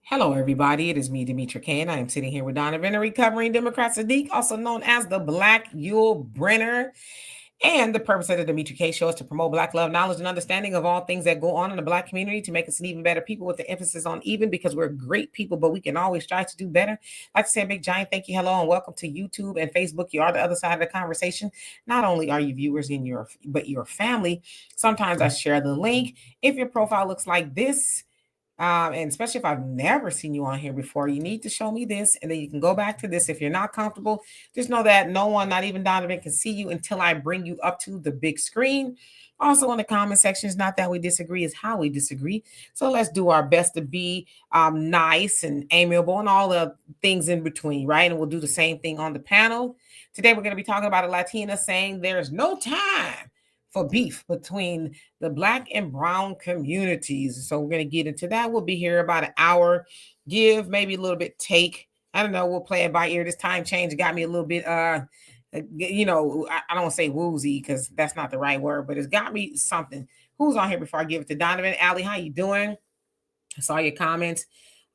Hello, everybody. It is me, Demetra K, and I am sitting here with Donovan, a recovering Democrat Sadiq, also known as the Black Yule Brenner. And the purpose of the Demetra K show is to promote Black love, knowledge, and understanding of all things that go on in the Black community to make us an even better people with the emphasis on even because we're great people, but we can always strive to do better. I'd like to say a big giant thank you, hello, and welcome to YouTube and Facebook. You are the other side of the conversation. Not only are you viewers but your family. Sometimes I share the link. If your profile looks like this, and especially if I've never seen you on here before, you need to show me this, and then you can go back to this. If you're not comfortable, just know that no one, not even Donovan, can see you until I bring you up to the big screen. Also, in the comment section, it's not that we disagree, it's how we disagree. So let's do our best to be nice and amiable and all the things in between, right? And we'll do the same thing on the panel. Today, we're going to be talking about a Latina saying there's no time for beef between the Black and brown communities. So we're going to get into that. We'll be here about an hour, give maybe a little bit take. I don't know. We'll play it by ear. This time change got me a little bit, I don't want to say woozy because that's not the right word, but it's got me something. Who's on here before I give it to Donovan? Allie, how you doing? I saw your comments.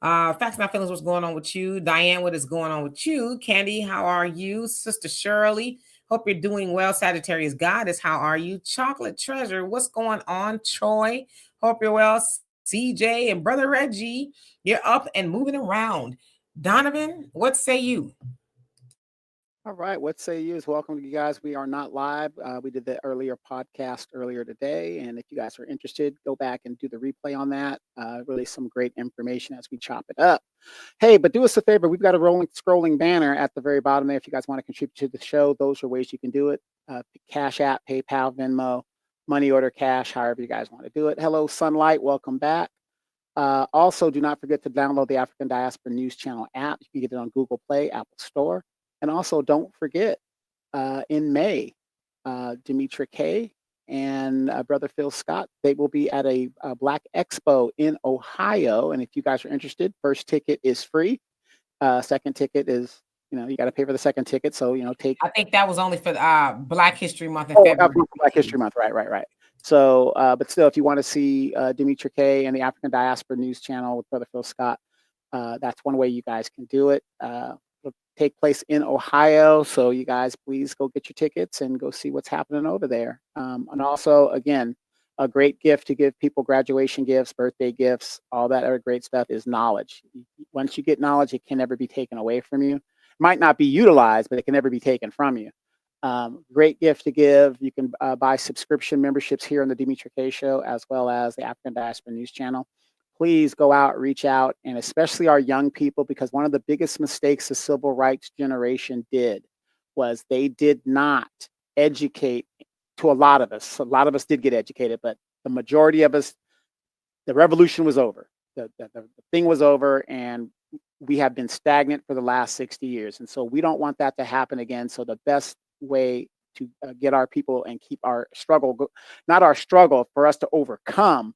Facts Not Feelings, what's going on with you? Diane, what is going on with you? Candy, how are you? Sister Shirley, hope you're doing well. Sagittarius Goddess, how are you? Chocolate Treasure, what's going on? Troy, hope you're well. CJ and Brother Reggie, you're up and moving around. Donovan, what say you? All right, what say you? Welcome to you guys. We are not live. We did the earlier podcast earlier today, and if you guys are interested, go back and do the replay on that. Really some great information as we chop it up. Hey, but do us a favor. We've got a scrolling banner at the very bottom there. If you guys want to contribute to the show, those are ways you can do it. Cash App, PayPal, Venmo, money order, cash, however you guys want to do it. Hello, Sunlight. Welcome back. Also, do not forget to download the African Diaspora News Channel app. You can get it on Google Play, Apple Store. And also, don't forget, in May, Demetra K and Brother Phil Scott, they will be at a Black Expo in Ohio. And if you guys are interested, first ticket is free. Second ticket is, you got to pay for the second ticket. So, I think that was only for Black History Month in February. Black History Month, right. So, but still, if you want to see Demetra K and the African Diaspora News Channel with Brother Phil Scott, that's one way you guys can do it. Take place in Ohio. So you guys, please go get your tickets and go see what's happening over there. And also, again, a great gift to give people: graduation gifts, birthday gifts, all that other great stuff is knowledge. Once you get knowledge, it can never be taken away from you. It might not be utilized, but it can never be taken from you. Great gift to give. You can buy subscription memberships here on the Demetra K Show, as well as the African Diaspora News Channel. Please go out, reach out, and especially our young people, because one of the biggest mistakes the civil rights generation did was they did not educate to a lot of us. A lot of us did get educated, but the majority of us, the revolution was over. The thing was over, and we have been stagnant for the last 60 years. And so we don't want that to happen again. So the best way to get our people and keep our struggle, not our struggle, for us to overcome,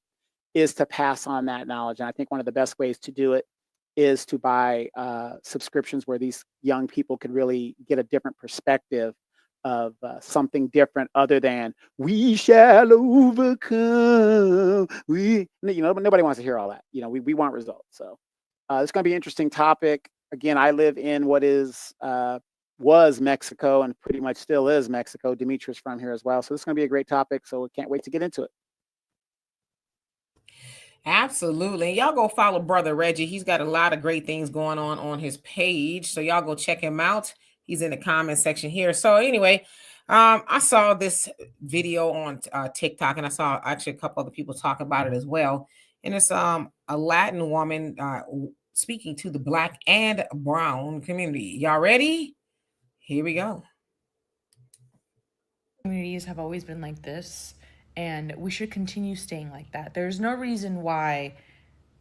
is to pass on that knowledge. And I think one of the best ways to do it is to buy subscriptions where these young people can really get a different perspective of something different other than "we shall overcome." Nobody wants to hear all that. We want results. So it's going to be an interesting topic. Again, I live in what was Mexico and pretty much still is Mexico. Demetra's from here as well. So this is going to be a great topic. So we can't wait to get into it. Absolutely. Y'all go follow Brother Reggie. He's got a lot of great things going on his page. So y'all go check him out. He's in the comment section here. So anyway, I saw this video on TikTok, and I saw actually a couple other people talk about it as well. And it's a Latin woman speaking to the Black and brown community. Y'all ready? Here we go. Communities have always been like this, and we should continue staying like that. There's no reason why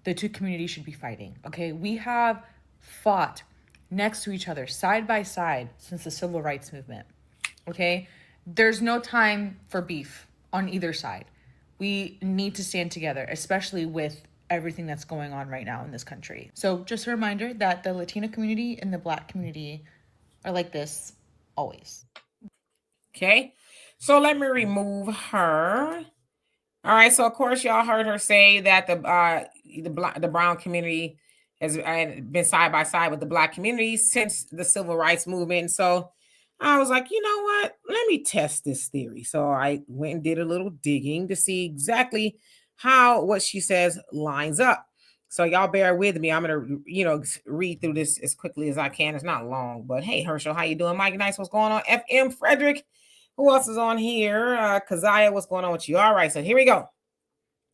the two communities should be fighting, okay? We have fought next to each other, side by side, since the civil rights movement, okay? There's no time for beef on either side. We need to stand together, especially with everything that's going on right now in this country. So just a reminder that the Latina community and the Black community are like this always. Okay, so let me remove her. All right, so of course y'all heard her say that the brown community has been side by side with the Black community since the civil rights movement. So I was like, you know what? Let me test this theory. So I went and did a little digging to see exactly how what she says lines up. So y'all bear with me. I'm gonna, read through this as quickly as I can. It's not long, but hey, Herschel, how you doing? Mike Nice, what's going on? FM Frederick, who else is on here? Keziah, what's going on with you? All right, so here we go.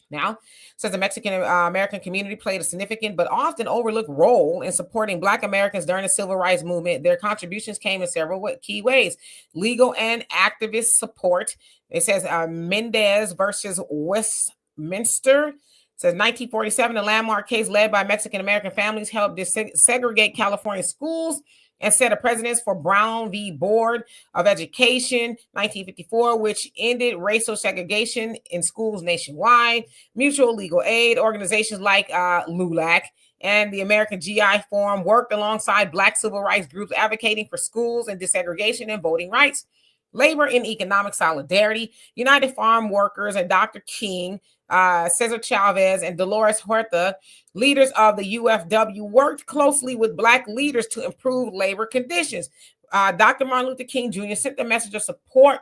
Now, says the Mexican American community played a significant but often overlooked role in supporting Black Americans during the Civil Rights Movement. Their contributions came in several key ways: legal and activist support. It says Mendez versus Westminster. It says 1947, a landmark case led by Mexican American families helped desegregate California schools and set a precedent for Brown v. Board of Education, 1954, which ended racial segregation in schools nationwide. Mutual legal aid organizations like LULAC and the American GI Forum worked alongside Black civil rights groups advocating for schools and desegregation and voting rights. Labor and economic solidarity. United Farm Workers and Dr. King, Cesar Chavez, and Dolores Huerta, leaders of the UFW, worked closely with Black leaders to improve labor conditions. Dr. Martin Luther King Jr. sent a message of support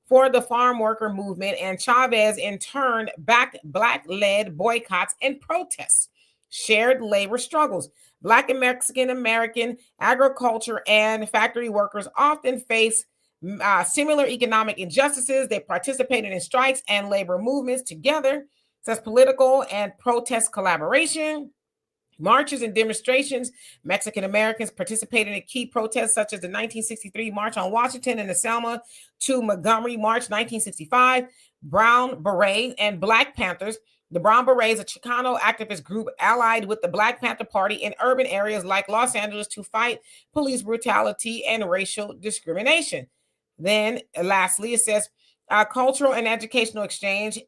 for the farm worker movement, and Chavez in turn backed Black-led boycotts and protests. Shared labor struggles. Black and Mexican American agriculture and factory workers often face similar economic injustices. They participated in strikes and labor movements together. Says political and protest collaboration. Marches and demonstrations. Mexican Americans participated in key protests such as the 1963 March on Washington and the Selma to Montgomery March 1965. Brown Berets and Black Panthers. The Brown Berets, a Chicano activist group, allied with the Black Panther Party in urban areas like Los Angeles to fight police brutality and racial discrimination. Then, lastly, it says cultural and educational exchange,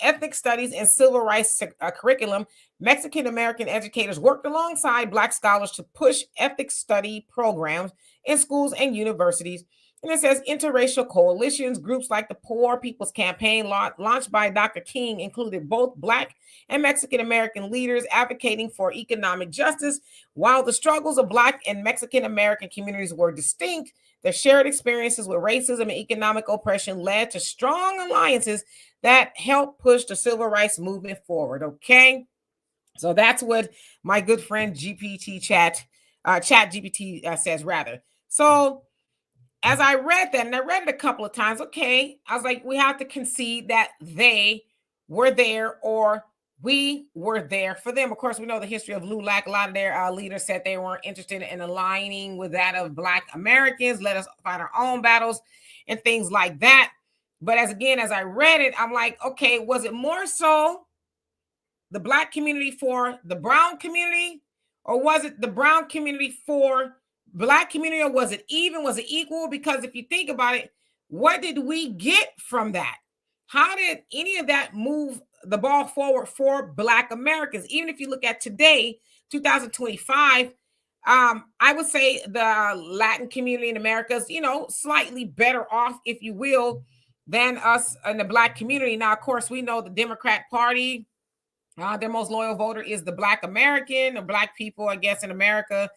ethnic studies, and civil rights curriculum. Mexican American educators worked alongside Black scholars to push ethnic study programs in schools and universities. And it says interracial coalitions, groups like the Poor People's Campaign, launched by Dr. King, included both Black and Mexican American leaders advocating for economic justice. While the struggles of Black and Mexican American communities were distinct, their shared experiences with racism and economic oppression led to strong alliances that helped push the civil rights movement forward. Okay, so that's what my good friend Chat GPT says rather. So as I read that, and I read it a couple of times, okay, I was like, we have to concede that they were there or we were there for them. Of course, we know the history of LULAC. A lot of their leaders said they weren't interested in aligning with that of Black Americans. Let us fight our own battles and things like that. But as I read it, I'm like, okay, was it more so the Black community for the brown community? Or was it the brown community for Black community? Or was it even? Was it equal? Because if you think about it, what did we get from that? How did any of that move the ball forward for Black Americans? Even if you look at today, 2025, I would say the Latin community in America is, slightly better off, if you will, than us in the Black community. Now, of course, we know the Democrat Party, their most loyal voter is the Black American, or Black people, I guess, in America.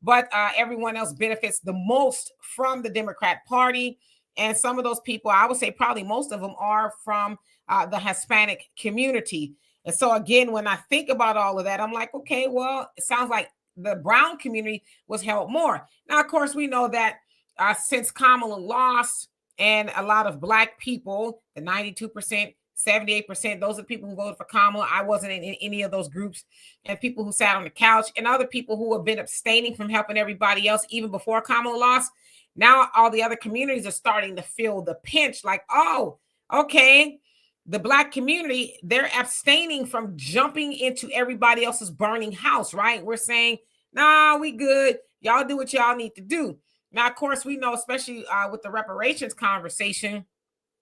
But everyone else benefits the most from the Democrat Party. And some of those people, I would say probably most of them, are from the Hispanic community. And so again, when I think about all of that, I'm like, okay, well, it sounds like the brown community was helped more. Now, of course, we know that since Kamala lost, and a lot of Black people, the 92%, 78%, those are people who voted for Kamala. I wasn't in any of those groups. And people who sat on the couch, and other people who have been abstaining from helping everybody else even before Kamala lost. Now all the other communities are starting to feel the pinch, like, oh, okay, the Black community, they're abstaining from jumping into everybody else's burning house, right? We're saying, nah, we good. Y'all do what y'all need to do. Now, of course, we know, especially with the reparations conversation,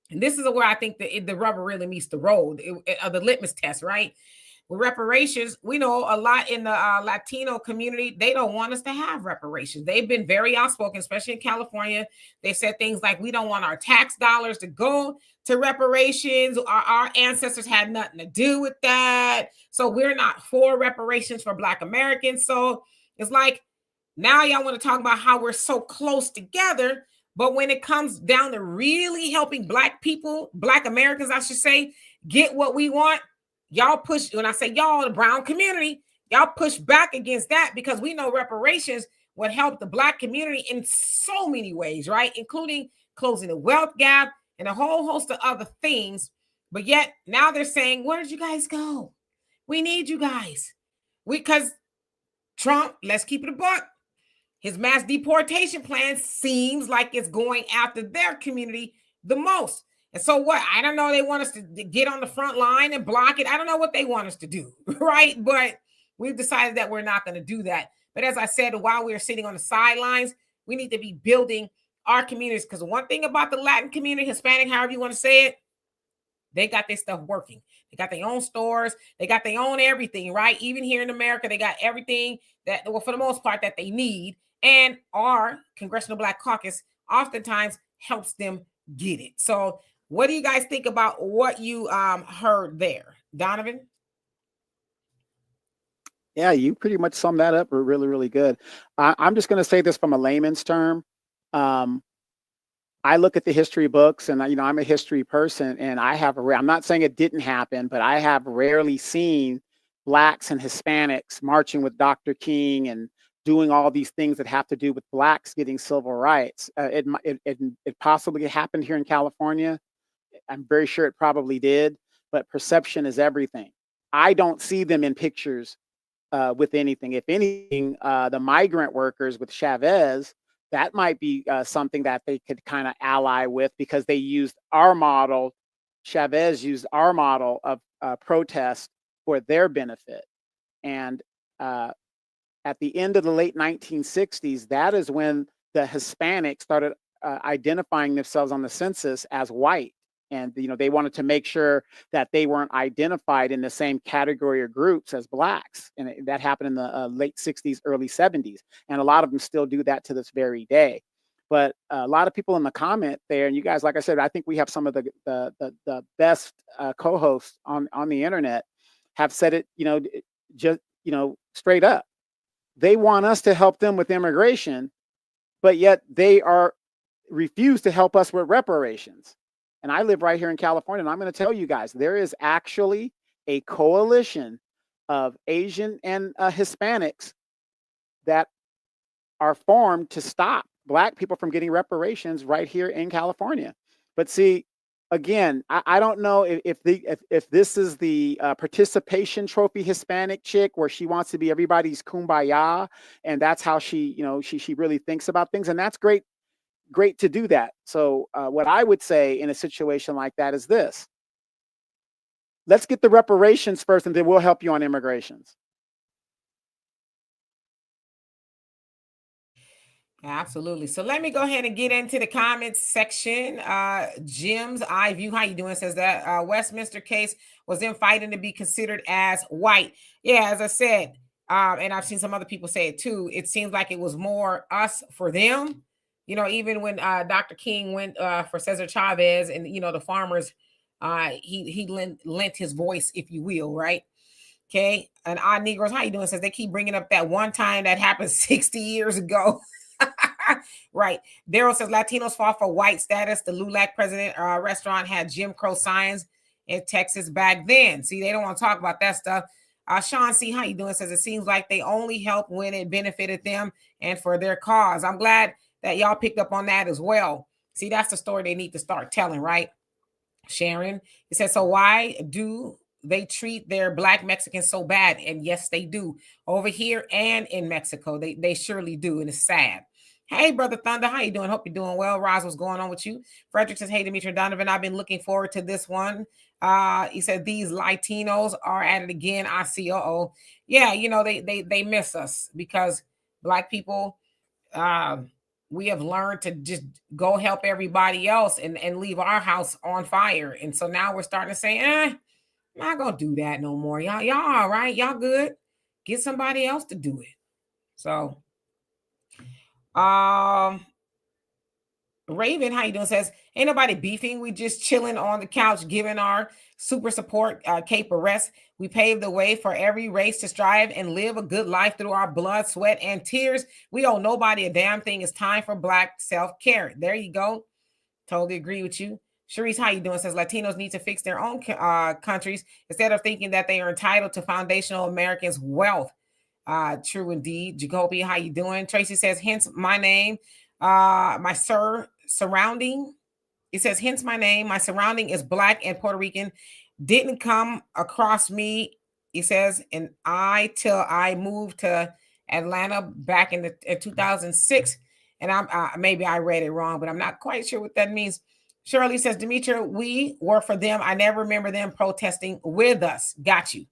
and this is where I think the rubber really meets the road, the litmus test, right? with reparations, we know a lot in the Latino community, they don't want us to have reparations. They've been very outspoken, especially in California. They said things like, we don't want our tax dollars to go to reparations. Our ancestors had nothing to do with that. So we're not for reparations for Black Americans. So it's like, now y'all want to talk about how we're so close together. But when it comes down to really helping Black people, Black Americans, I should say, get what we want, y'all push. When I say y'all, the brown community, y'all push back against that, because we know reparations would help the Black community in so many ways, right? Including closing the wealth gap and a whole host of other things. But yet now they're saying, where did you guys go? We need you guys. Because Trump, let's keep it a buck, his mass deportation plan seems like it's going after their community the most. And so what? I don't know. They want us to get on the front line and block it. I don't know what they want us to do, right? But we've decided that we're not going to do that. But as I said, while we're sitting on the sidelines, we need to be building our communities. Because one thing about the Latin community, Hispanic, however you want to say it, they got their stuff working. They got their own stores. They got their own everything, right? Even here in America, they got everything that, well, for the most part, that they need. And our Congressional Black Caucus oftentimes helps them get it. So what do you guys think about what you heard there? Donovan? Yeah, you pretty much summed that up really, really good. I'm just going to say this from a layman's term. I look at the history books, and I'm a history person, and I'm not saying it didn't happen, but I have rarely seen Blacks and Hispanics marching with Dr. King and doing all these things that have to do with Blacks getting civil rights. It possibly happened here in California. I'm very sure it probably did, but perception is everything. I don't see them in pictures with anything. If anything, the migrant workers with Chavez, that might be something that they could kind of ally with, because they used our model. Chavez used our model of protest for their benefit. And at the end of the late 1960s, that is when the Hispanics started identifying themselves on the census as white. And they wanted to make sure that they weren't identified in the same category or groups as Blacks. And that happened in the late 60s, early 70s. And a lot of them still do that to this very day. But a lot of people in the comment there, and you guys, like I said, I think we have some of the best co-hosts on the internet, have said it, just straight up. They want us to help them with immigration, but yet they refuse to help us with reparations. And I live right here in California, and I'm going to tell you guys, there is actually a coalition of Asian and Hispanics that are formed to stop Black people from getting reparations right here in California. But see, again, I don't know if this is the participation trophy Hispanic chick, where she wants to be everybody's kumbaya, and that's how she really thinks about things, and that's great to do that. So what I would say in a situation like that is this: let's get the reparations first, and then we'll help you on immigrations. Absolutely. So let me go ahead and get into the comments section. Jim's eye view, how you doing, says that Westminster case was them fighting to be considered as white. Yeah, as I said, and I've seen some other people say it too, it seems like it was more us for them. Even when Dr. King went for Cesar Chavez, and the farmers, he lent his voice, if you will, right? Okay. And Odd Negroes, how you doing, says they keep bringing up that one time that happened 60 years ago. Right. Daryl says Latinos fought for white status. The LULAC president restaurant had Jim Crow signs in Texas back then. See, they don't want to talk about that stuff. Sean C, how you doing, says it seems like they only helped when it benefited them and for their cause. I'm glad that y'all picked up on that as well. See, that's the story they need to start telling, right? Sharon, it says, so why do they treat their Black Mexicans so bad? And yes, they do. Over here and in Mexico, they surely do, and it's sad. Hey, Brother Thunder, how you doing? Hope you're doing well. Roz, what's going on with you? Frederick says, hey, Demetri Donovan, I've been looking forward to this one. He said, these Latinos are at it again. I see, yeah, they miss us, because Black people, we have learned to just go help everybody else and leave our house on fire. And so now we're starting to say, I'm not gonna do that no more. Y'all all right? Y'all good? Get somebody else to do it. So, Raven, how you doing? Says, ain't nobody beefing. We just chilling on the couch, giving our super support cape a rest. We paved the way for every race to strive and live a good life through our blood, sweat, and tears. We owe nobody a damn thing. It's time for Black self-care. There you go. Totally agree with you. Sharice, how you doing? Says Latinos need to fix their own countries instead of thinking that they are entitled to foundational Americans' wealth. True indeed. Jacoby, how you doing? Tracy says, hence my name, my surrounding. It says, hence my name. My surrounding is Black and Puerto Rican. Didn't come across me. He says, and till I moved to Atlanta back in 2006. And I'm maybe I read it wrong, but I'm not quite sure what that means. Shirley says, Demetra, we work for them. I never remember them protesting with us. Got you.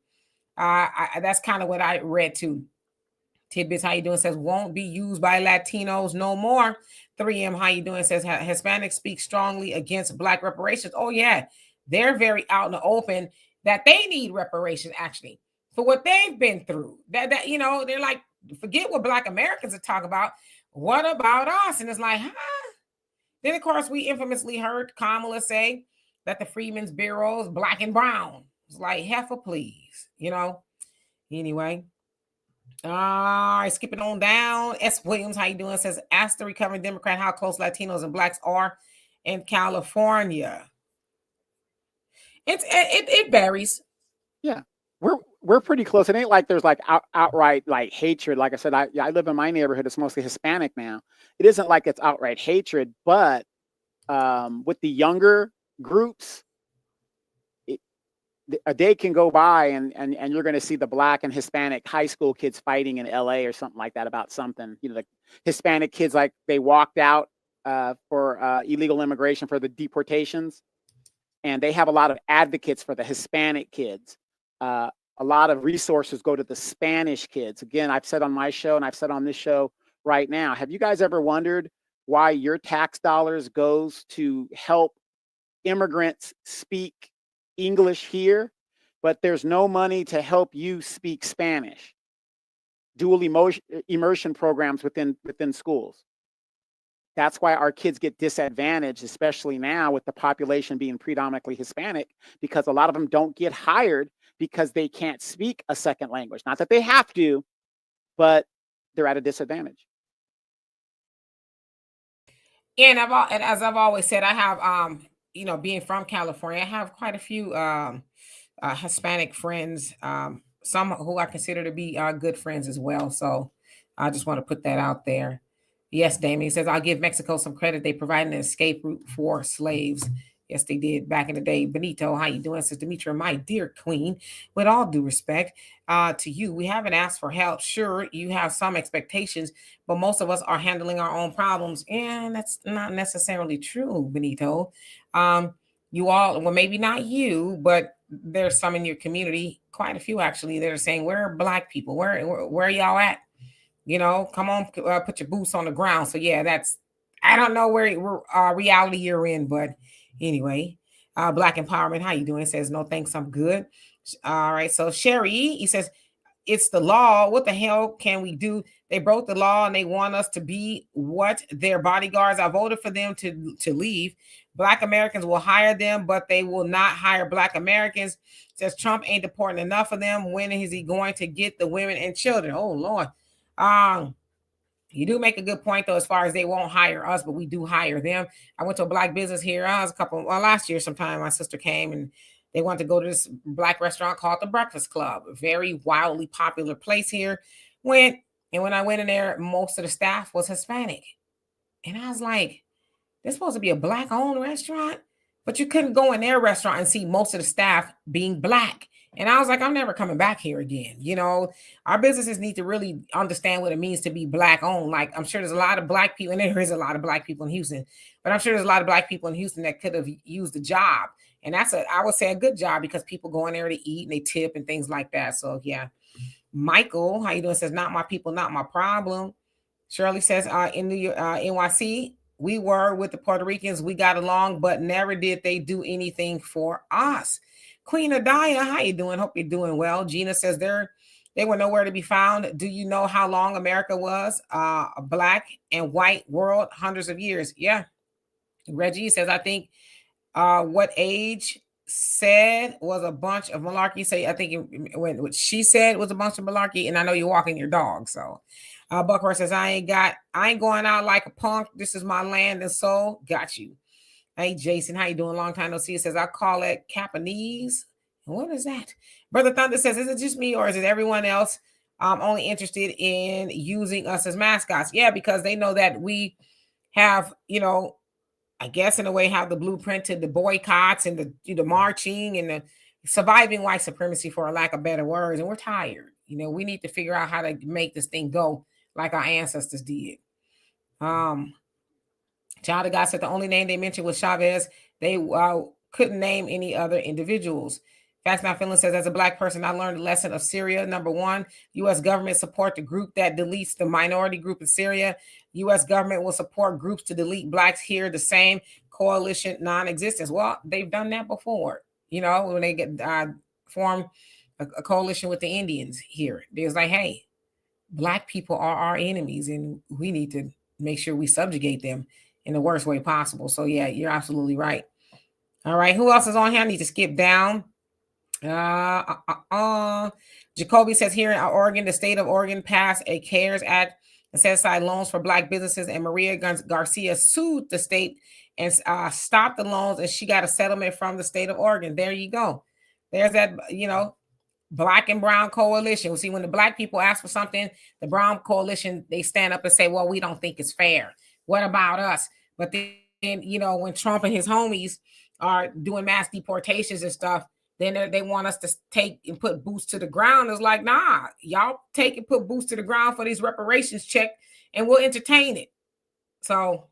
That's kind of what I read too. Tidbits, how you doing? Says, won't be used by Latinos no more. 3M, how you doing? Says, Hispanics speak strongly against Black reparations. Oh yeah, they're very out in the open that they need reparations actually for what they've been through. That they're like, forget what Black Americans are talking about. What about us? And it's like, huh? Then of course we infamously heard Kamala say that the Freedmen's Bureau is Black and brown. It's like, heifer, please, Anyway. All right, skipping on down. S. Williams, how you doing? Says, ask the recovering Democrat how close Latinos and Blacks are in California. It varies. Yeah, we're pretty close. It ain't like there's like outright like hatred. Like I said, I live in my neighborhood. It's mostly Hispanic now. It isn't like it's outright hatred, but with the younger groups, a day can go by and you're going to see the Black and Hispanic high school kids fighting in LA or something like that about something. The Hispanic kids, like they walked out for illegal immigration for the deportations, and they have a lot of advocates for the Hispanic kids. A lot of resources go to the Spanish kids. Again, I've said on my show and I've said on this show right now, have you guys ever wondered why your tax dollars goes to help immigrants speak English here, but there's no money to help you speak Spanish? Dual immersion programs within schools. That's why our kids get disadvantaged, especially now with the population being predominantly Hispanic, because a lot of them don't get hired because they can't speak a second language. Not that they have to, but they're at a disadvantage. And as I've always said, I have being from California, I have quite a few Hispanic friends, some who I consider to be good friends as well. So I just want to put that out there. Yes, Damien says, I'll give Mexico some credit. They provided an escape route for slaves. Yes, they did back in the day. Benito, how you doing? Says, Demetra, my dear queen, with all due respect to you, we haven't asked for help. Sure, you have some expectations, but most of us are handling our own problems. And that's not necessarily true, Benito. You all, well, maybe not you, but there's some in your community, quite a few actually, that are saying, where are Black people? Where are y'all at? Come on, put your boots on the ground. So yeah, I don't know where reality you're in, but anyway, Black Empowerment, how you doing? Says, no thanks, I'm good. All right, so Sherry, he says, it's the law. What the hell can we do? They broke the law and they want us to be what? Their bodyguards. I voted for them to leave. Black Americans will hire them, but they will not hire Black Americans. Says Trump ain't deporting enough of them. When is he going to get the women and children? Oh Lord. You do make a good point though, as far as they won't hire us, but we do hire them. I went to a Black business here. I was last year sometime. My sister came and they wanted to go to this Black restaurant called the Breakfast Club, a very wildly popular place here. When I went in there, most of the staff was Hispanic, and I was like, "This supposed to be a Black-owned restaurant," but you couldn't go in their restaurant and see most of the staff being Black. And I was like, I'm never coming back here again. Our businesses need to really understand what it means to be Black owned. Like, I'm sure there's a lot of Black people, and there is a lot of Black people in Houston, but I'm sure there's a lot of Black people in Houston that could have used a job. And that's I would say a good job, because people go in there to eat and they tip and things like that. So yeah. Michael, how you doing? Says, not my people, not my problem. Shirley says, in New NYC, we were with the Puerto Ricans. We got along, but never did they do anything for us. Queen Adaya, how you doing? Hope you're doing well. Gina says they were nowhere to be found. Do you know how long America was a black and white world? Hundreds of years. Yeah. Reggie says, I think what age said was a bunch of malarkey. Say, I think when what she said was a bunch of malarkey, and I know you're walking your dog. So Buckhorse says, I ain't going out like a punk. This is my land and soul. Got you. Hey, Jason, how you doing? Long time no see. It says, I call it Capanese. What is that? Brother Thunder says, is it just me or is it everyone else only interested in using us as mascots? Yeah, because they know that we have, I guess in a way, have the blueprint to the boycotts and the marching and the surviving white supremacy, for a lack of better words. And we're tired. We need to figure out how to make this thing go like our ancestors did. Child of God said the only name they mentioned was Chavez. They couldn't name any other individuals. Facts Not Feeling says, as a black person, I learned the lesson of Syria. Number one, U.S. government support the group that deletes the minority group in Syria. U.S. government will support groups to delete blacks here. The same coalition non-existence. Well, they've done that before. When they get formed a coalition with the Indians here, there's like, hey, black people are our enemies, and we need to make sure we subjugate them in the worst way possible. So yeah, you're absolutely right. All right, who else is on here? I need to skip down. Jacoby says, here in Oregon, the state of Oregon passed a CARES Act and set aside loans for black businesses, and Maria Garcia sued the state and stopped the loans, and she got a settlement from the state of Oregon. There you go. There's that, black and brown coalition. See, when the black people ask for something, the brown coalition, they stand up and say, well, we don't think it's fair. What about us? But then, when Trump and his homies are doing mass deportations and stuff, then they want us to take and put boots to the ground. It's like, nah, y'all take and put boots to the ground for these reparations check, and we'll entertain it. So,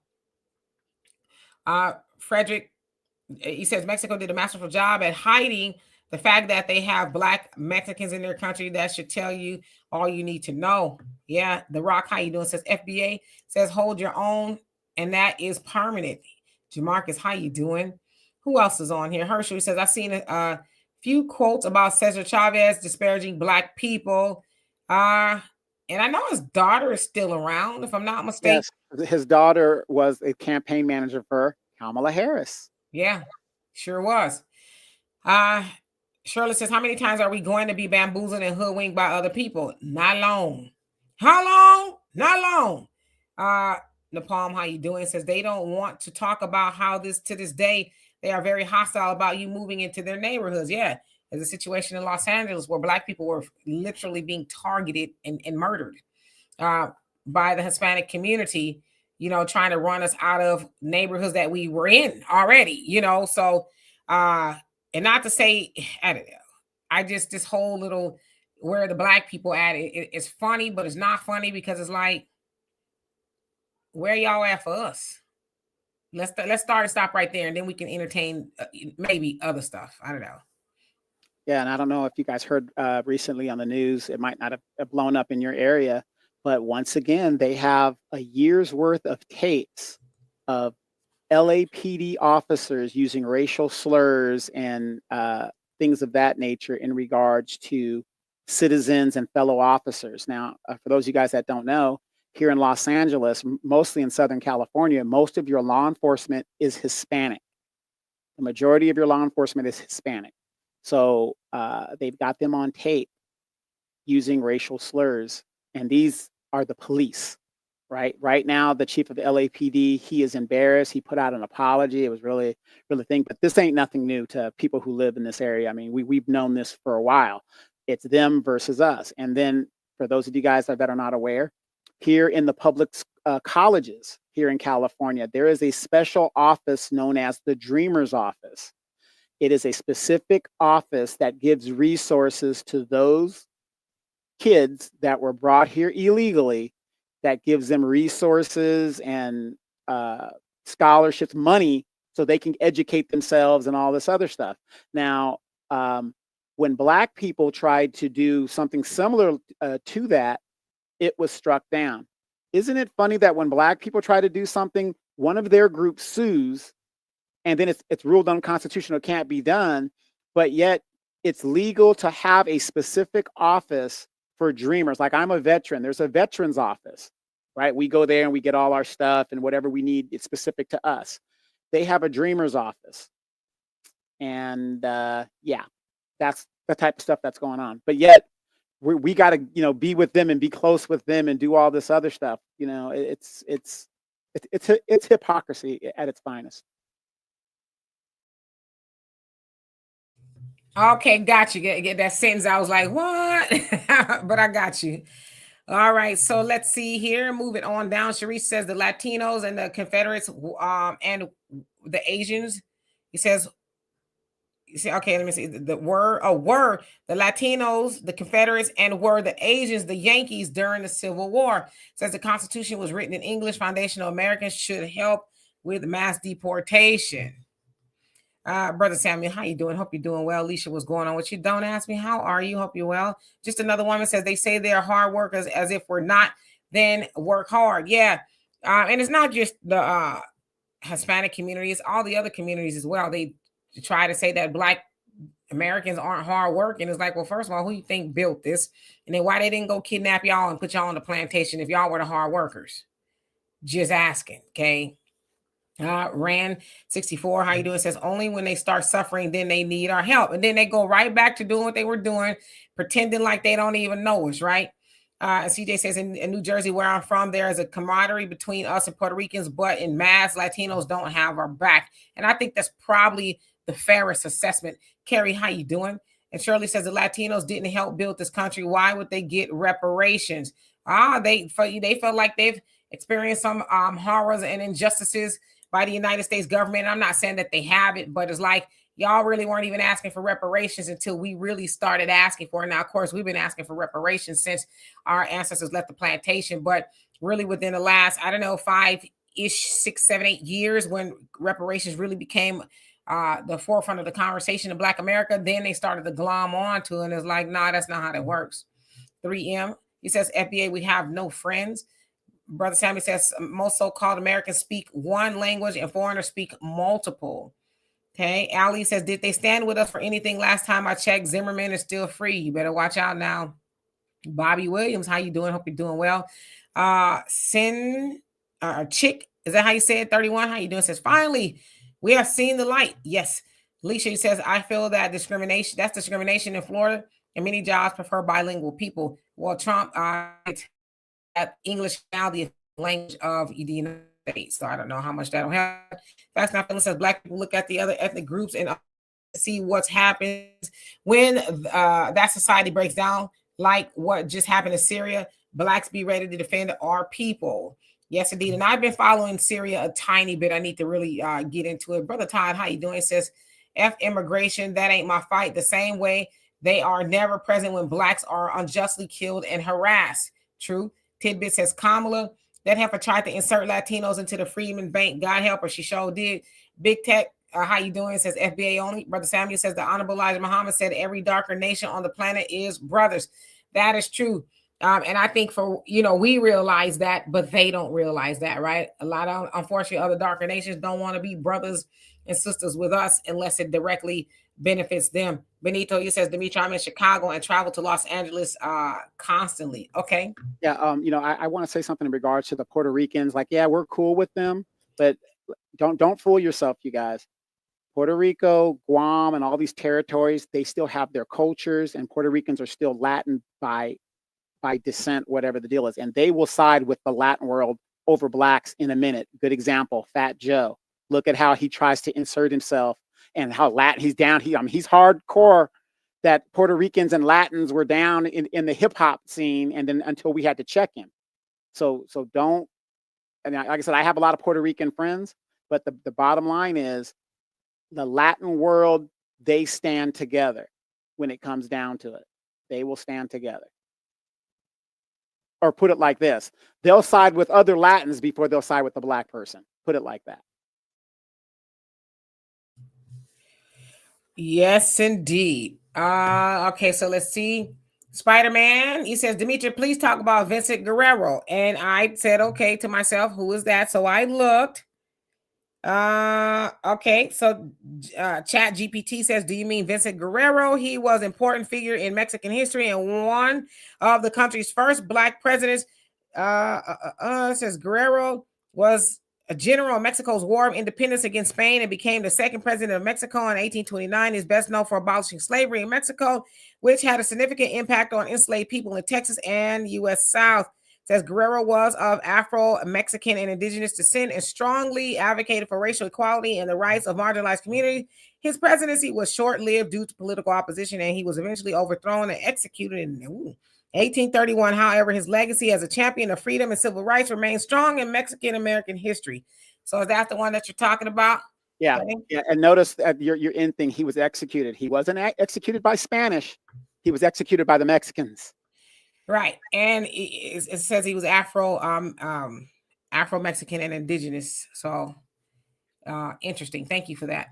Frederick, he says, Mexico did a masterful job at hiding the fact that they have black Mexicans in their country. That should tell you all you need to know. Yeah, The Rock, how you doing? Says FBA says hold your own, and that is permanent. Jamarcus, how you doing? Who else is on here? Herschel says, I've seen a few quotes about Cesar Chavez disparaging black people. And I know his daughter is still around, if I'm not mistaken. Yes, his daughter was a campaign manager for Kamala Harris. Yeah, sure was. Shirley says, how many times are we going to be bamboozled and hoodwinked by other people? Not long. How long? Not long. Napalm, how you doing? Says they don't want to talk about how to this day, they are very hostile about you moving into their neighborhoods. Yeah. There's a situation in Los Angeles where black people were literally being targeted and murdered by the Hispanic community, trying to run us out of neighborhoods that we were in already, so and not to say, I don't know, I just, this whole little, where the black people at, it's funny, but it's not funny, because it's like, where y'all at for us? Let's start and stop right there, and then we can entertain maybe other stuff. I don't know. Yeah, and I don't know if you guys heard recently on the news, it might not have blown up in your area, but once again, they have a year's worth of tapes of LAPD officers using racial slurs and things of that nature in regards to citizens and fellow officers. Now, for those of you guys that don't know, here in Los Angeles, mostly in Southern California, most of your law enforcement is Hispanic. The majority of your law enforcement is Hispanic. So they've got them on tape using racial slurs, and these are the police. Right now, the chief of the LAPD, he is embarrassed. He put out an apology. It was really thing, but this ain't nothing new to people who live in this area. I mean, we've known this for a while. It's them versus us. And then for those of you guys that are not aware, here in the public colleges here in California, there is a special office known as the Dreamer's Office. It is a specific office that gives resources to those kids that were brought here illegally, that gives them resources and scholarships, money, so they can educate themselves and all this other stuff. Now, when Black people tried to do something similar to that, it was struck down. Isn't it funny that when Black people try to do something, one of their groups sues, and then it's ruled unconstitutional, can't be done, but yet it's legal to have a specific office for dreamers. Like, I'm a veteran. There's a veterans office, right? We go there and we get all our stuff and whatever we need, it's specific to us. They have a dreamers office. And yeah, that's the type of stuff that's going on. But yet we got to, you know, be with them and be close with them and do all this other stuff. You know, it's hypocrisy at its finest. Okay, got you. Get that sentence. I was like, what? But I got you. All right, so let's see here. Moving on down. Sharice says the Latinos and the Confederates and the Asians. He says, you see, okay, let me see. Were the Latinos, the Confederates, and were the Asians the Yankees during the Civil War. It says the Constitution was written in English. Foundational Americans should help with mass deportation. Brother Samuel, how you doing? Hope you're doing well. Alicia, what's going on with you? Don't ask me, how are you? Hope you're well. Just another woman says they say they're hard workers, as if we're not, then work hard. Yeah. And it's not just the Hispanic communities, all the other communities as well. They try to say that Black Americans aren't hard work. And it's like, well, first of all, who you think built this? And then why they didn't go kidnap y'all and put y'all on the plantation if y'all were the hard workers? Just asking, okay? Rand 64, how you doing? Says only when they start suffering, then they need our help. And then they go right back to doing what they were doing, pretending like they don't even know us, right? CJ says in New Jersey, where I'm from, there is a camaraderie between us and Puerto Ricans, but in mass, Latinos don't have our back. And I think that's probably the fairest assessment. Carrie, how you doing? And Shirley says the Latinos didn't help build this country. Why would they get reparations? They felt like they've experienced some horrors and injustices by the United States government. I'm not saying that they haven't, but it's like y'all really weren't even asking for reparations until we really started asking for it. Now, of course, we've been asking for reparations since our ancestors left the plantation, but really within the last, I don't know, 5-ish, 6, 7, 8 years, when reparations really became the forefront of the conversation in Black America, then they started to glom on to it. And it's like, nah, that's not how that works. 3M, he says, FBA, we have no friends. Brother Sammy says most so-called Americans speak one language and foreigners speak multiple. Okay. Ali says, did they stand with us for anything? Last time I checked, Zimmerman is still free. You better watch out now. Bobby Williams, how you doing? Hope you're doing well. Chick, is that how you say it? 31, how you doing? Says, finally, we have seen the light. Yes. Alicia says, I feel that that's discrimination in Florida, and many jobs prefer bilingual people. Well, Trump, English now the language of the United States. So I don't know how much that'll help. That's not feeling. Says Black people look at the other ethnic groups and see what's happened when that society breaks down, like what just happened in Syria. Blacks be ready to defend our people. Yes, indeed. And I've been following Syria a tiny bit. I need to really get into it. Brother Todd, how you doing? It says F immigration, that ain't my fight. The same way they are never present when Blacks are unjustly killed and harassed. True. Tidbit says Kamala, that heifer tried to insert Latinos into the Freedmen Bank. God help her, she sure did. Big Tech, how you doing? It says FBA only. Brother Samuel says the Honorable Elijah Muhammad said every darker nation on the planet is brothers. That is true. And I think we realize that, but they don't realize that, right? A lot of, unfortunately, other darker nations don't want to be brothers and sisters with us unless it directly benefits them. Benito, you says, Dimitri, I'm in Chicago and travel to Los Angeles constantly. Okay. Yeah. I want to say something in regards to the Puerto Ricans. Like, yeah, we're cool with them, but don't fool yourself, you guys. Puerto Rico, Guam, and all these territories, they still have their cultures, and Puerto Ricans are still Latin by descent, whatever the deal is. And they will side with the Latin world over Blacks in a minute. Good example, Fat Joe. Look at how he tries to insert himself and how Latin he's down. He's hardcore that Puerto Ricans and Latins were down in the hip hop scene, and then until we had to check him. So don't, and like I said, I have a lot of Puerto Rican friends, but the bottom line is the Latin world, they stand together when it comes down to it. They will stand together. Or put it like this, they'll side with other Latins before they'll side with the Black person. Put it like that. Yes, indeed. Okay, so let's see. Spider-Man, he says, Dimitri, please talk about Vincent Guerrero. And I said, okay, to myself, who is that? So I looked. Okay, so Chat GPT says, do you mean Vincent Guerrero? He was an important figure in Mexican history and one of the country's first black presidents. Says Guerrero was a general in Mexico's War of Independence against Spain and became the second president of Mexico in 1829. He's best known for abolishing slavery in Mexico, which had a significant impact on enslaved people in Texas and U.S. South. Says Guerrero was of Afro-Mexican and indigenous descent and strongly advocated for racial equality and the rights of marginalized communities. His presidency was short-lived due to political opposition, and he was eventually overthrown and executed in 1831. However, his legacy as a champion of freedom and civil rights remains strong in Mexican-American history. So is that the one that you're talking about? Yeah, okay. Yeah. And notice that your end thing, he was executed. He wasn't executed by Spanish. He was executed by the Mexicans. Right. And it says he was Afro-Mexican and indigenous. So interesting. Thank you for that.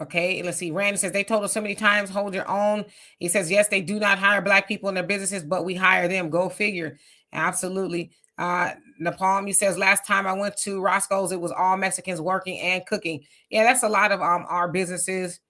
Okay, let's see. Randy says, they told us so many times, hold your own. He says, yes, they do not hire black people in their businesses, but we hire them. Go figure. Absolutely. Napalm, he says, last time I went to Roscoe's, it was all Mexicans working and cooking. Yeah, that's a lot of our businesses,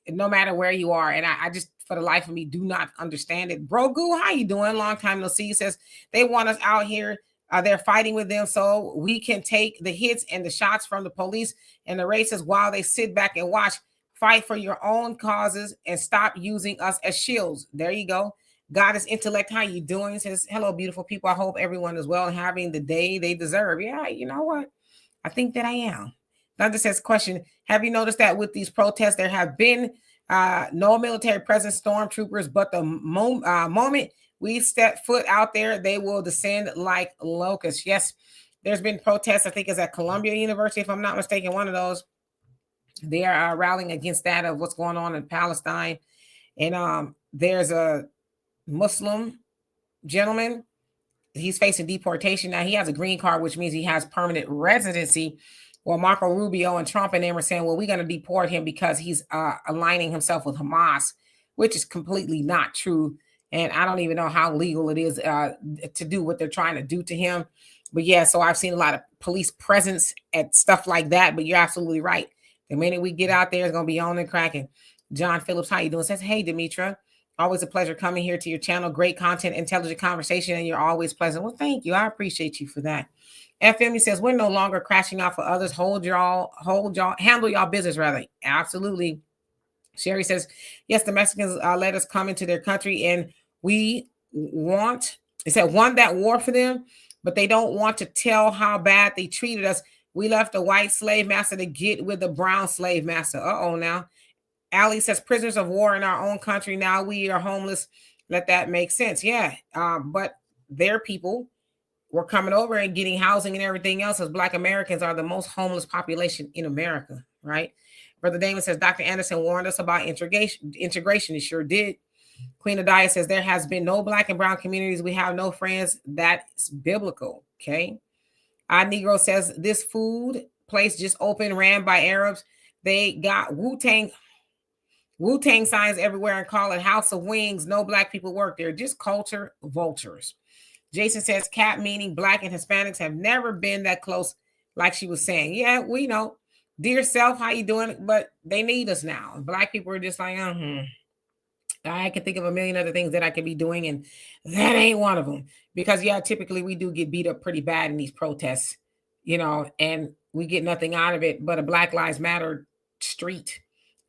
no matter where you are. And I just, for the life of me, do not understand it. Bro Goo, how you doing? Long time no see. He says, they want us out here. They're fighting with them so we can take the hits and the shots from the police and the racists while they sit back and watch. Fight for your own causes and stop using us as shields. There you go. Goddess Intellect, how you doing? He says, hello, beautiful people. I hope everyone is well and having the day they deserve. Yeah, you know what? I think that I am. Thunder says, question, have you noticed that with these protests, there have been no military presence, stormtroopers, but the moment we step foot out there, they will descend like locusts. Yes, there's been protests. I think it's at Columbia University, if I'm not mistaken, one of those. They are rallying against that of what's going on in Palestine. And there's a Muslim gentleman. He's facing deportation. Now, he has a green card, which means he has permanent residency. Well, Marco Rubio and Trump and them are saying, well, we're going to deport him because he's aligning himself with Hamas, which is completely not true. And I don't even know how legal it is to do what they're trying to do to him. But yeah, so I've seen a lot of police presence at stuff like that. But you're absolutely right. The minute we get out there, it's going to be on and cracking. John Phillips, how you doing? Says, hey, Demetra. Always a pleasure coming here to your channel. Great content, intelligent conversation, and you're always pleasant. Well, thank you. I appreciate you for that. FM says, we're no longer crashing out for others. Handle y'all business rather. Absolutely. Sherry says, yes, the Mexicans let us come into their country and we want that war for them, but they don't want to tell how bad they treated us. We left a white slave master to get with the brown slave master. Uh-oh now. Ali says, prisoners of war in our own country. Now we are homeless. Let that make sense. Yeah. But their people were coming over and getting housing and everything else, as Black Americans are the most homeless population in America, right? Brother Damon says, Dr. Anderson warned us about integration. He sure did. Queen Adia says, there has been no Black and brown communities. We have no friends. That's biblical, okay? Negro says, this food place just opened, ran by Arabs. They got Wu-Tang signs everywhere and call it House of Wings. No Black people work there, just culture vultures. Jason says, Cap, meaning Black and Hispanics have never been that close, like she was saying. Yeah, we know. Dear self, how you doing? But they need us now. Black people are just like, I can think of a million other things that I could be doing, and that ain't one of them. Because, yeah, typically we do get beat up pretty bad in these protests, and we get nothing out of it but a Black Lives Matter street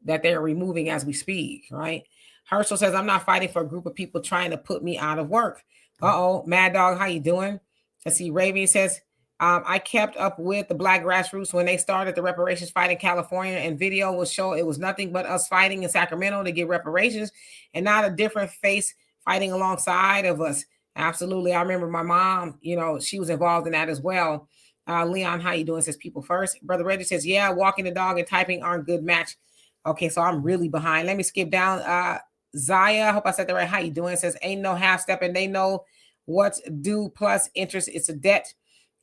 that they're removing as we speak, right? Herschel says, I'm not fighting for a group of people trying to put me out of work. Uh-oh, Mad Dog, how you doing? Let's see, Raven says, I kept up with the Black grassroots when they started the reparations fight in California, and video will show it was nothing but us fighting in Sacramento to get reparations and not a different face fighting alongside of us. Absolutely. I remember my mom, she was involved in that as well. Leon, how you doing? Says people first. Brother Reggie says, yeah, walking the dog and typing aren't good match. Okay, so I'm really behind. Let me skip down. Zaya, I hope I said that right. How you doing? Says, ain't no half step, and they know what's due plus interest. It's a debt.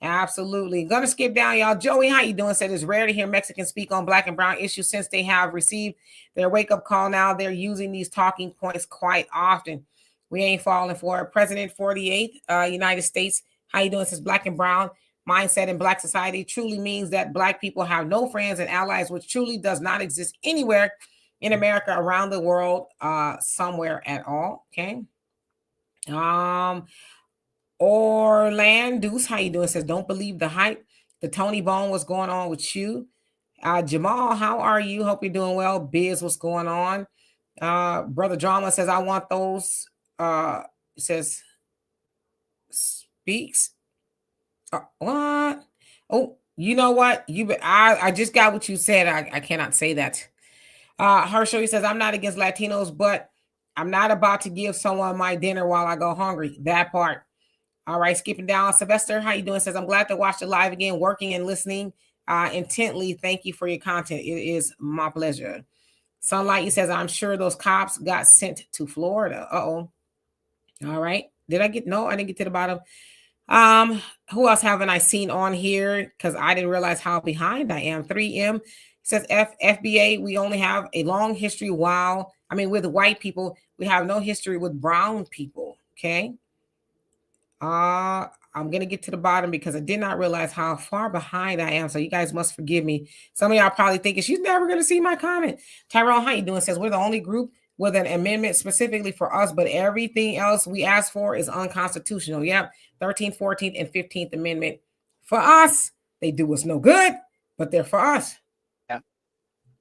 Absolutely. Gonna skip down, y'all. Joey, how you doing? Said it's rare to hear Mexicans speak on Black and brown issues since they have received their wake-up call. Now they're using these talking points quite often. We ain't falling for it. President 48th, United States. How you doing? Says Black and brown mindset in Black society truly means that Black people have no friends and allies, which truly does not exist anywhere in America, around the world, somewhere at all. Okay. Orlandus, how you doing? Says, don't believe the hype. The Tony Bone, what's going on with you? Jamal, how are you? Hope you're doing well. Biz, what's going on? Brother Drama says, I want those. Says, speaks. What? Oh, you know what? I just got what you said. I cannot say that. Herschel, he says, I'm not against Latinos, but I'm not about to give someone my dinner while I go hungry. That part. All right, skipping down. Sylvester, how you doing? Says, I'm glad to watch the live again, working and listening intently. Thank you for your content. It is my pleasure. Sunlight, he says, I'm sure those cops got sent to Florida. Uh-oh. All right. Did I get, no, I didn't get to the bottom. Who else haven't I seen on here? Because I didn't realize how behind I am. 3M says, FBA, we only have a long history with white people, we have no history with brown people. Okay. I'm gonna get to the bottom because I did not realize how far behind I am. So you guys must forgive me. Some of y'all probably thinking she's never gonna see my comment. Tyrone, how you doing? Says, we're the only group with an amendment specifically for us, but everything else we ask for is unconstitutional. Yep. 13th, 14th, and 15th Amendment for us. They do us no good, but they're for us. Yeah.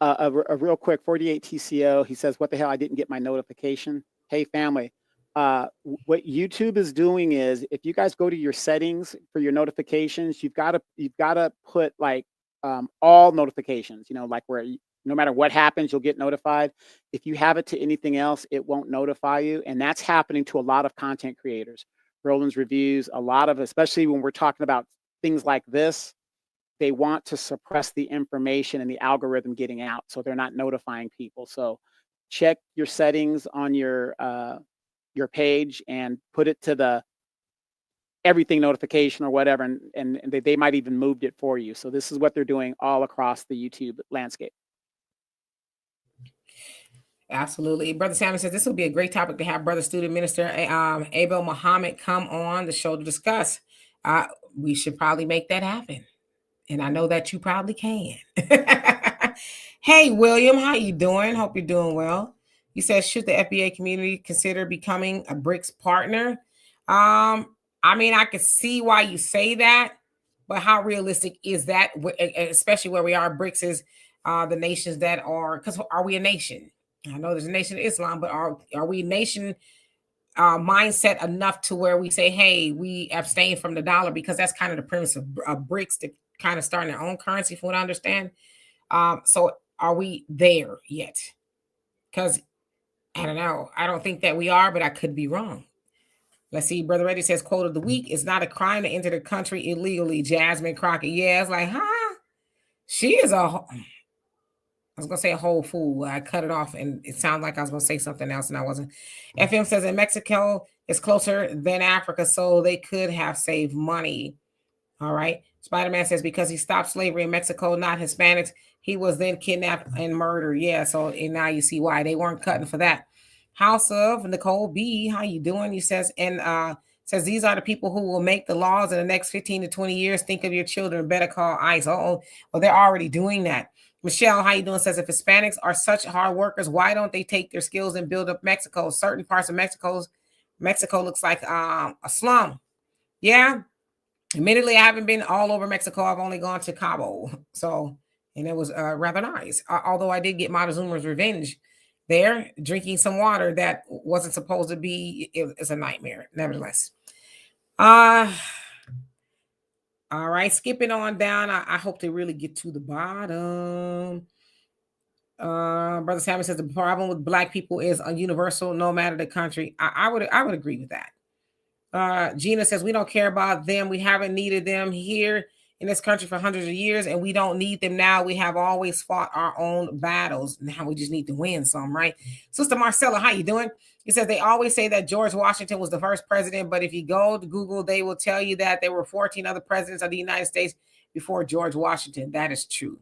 A real quick 48 TCO. He says, what the hell? I didn't get my notification. Hey, family. What YouTube is doing is, if you guys go to your settings for your notifications, you've got to put like all notifications, like where no matter what happens, you'll get notified. If you have it to anything else, it won't notify you. And that's happening to a lot of content creators. Roland's Reviews, a lot of, especially when we're talking about things like this, they want to suppress the information and the algorithm getting out. So they're not notifying people. So check your settings on your page and put it to the everything notification or whatever. And they might even moved it for you. So this is what they're doing all across the YouTube landscape. Absolutely. Brother Salmon says this will be a great topic to have Brother Student Minister Abel Muhammad come on the show to discuss. We should probably make that happen. And I know that you probably can. Hey, William, how you doing? Hope you're doing well. He says, should the FBA community consider becoming a BRICS partner? I could see why you say that, but how realistic is that? Especially where we are, BRICS is the nations that are, because are we a nation? I know there's a nation of Islam, but are we a nation mindset enough to where we say, hey, we abstain from the dollar? Because that's kind of the premise of BRICS, to kind of starting their own currency, from what I understand. So are we there yet? Because I don't know. I don't think that we are, but I could be wrong. Let's see. Brother Reddy says, quote of the week, it's not a crime to enter the country illegally. Jasmine Crockett. Yeah, it's like, huh? She is I was going to say a whole fool. I cut it off and it sounded like I was going to say something else and I wasn't. FM says in Mexico is closer than Africa, so they could have saved money. All right. Spider-Man says because he stopped slavery in Mexico, not Hispanics, he was then kidnapped and murdered. Yeah. So and now you see why they weren't cutting for that. House of Nicole B, how you doing? He says, and says these are the people who will make the laws in the next 15 to 20 years. Think of your children. Better call ICE. Well, they're already doing that. Michelle, how you doing? Says if Hispanics are such hard workers, why don't they take their skills and build up Mexico? Certain parts of Mexico looks like a slum. Yeah. Admittedly, I haven't been all over Mexico. I've only gone to Cabo. So, and it was rather nice. Although I did get Montezuma's revenge there, drinking some water that wasn't supposed to be. It's a nightmare, nevertheless. All right, skipping on down. I hope to really get to the bottom. Brother Salmon says the problem with Black people is universal, no matter the country. I would agree with that. Gina says we don't care about them. We haven't needed them here in this country for hundreds of years, and we don't need them now. We have always fought our own battles. Now we just need to win some, right? Sister Marcella, how you doing? He says they always say that George Washington was the first president, but if you go to Google, they will tell you that there were 14 other presidents of the United States before George Washington. That is true.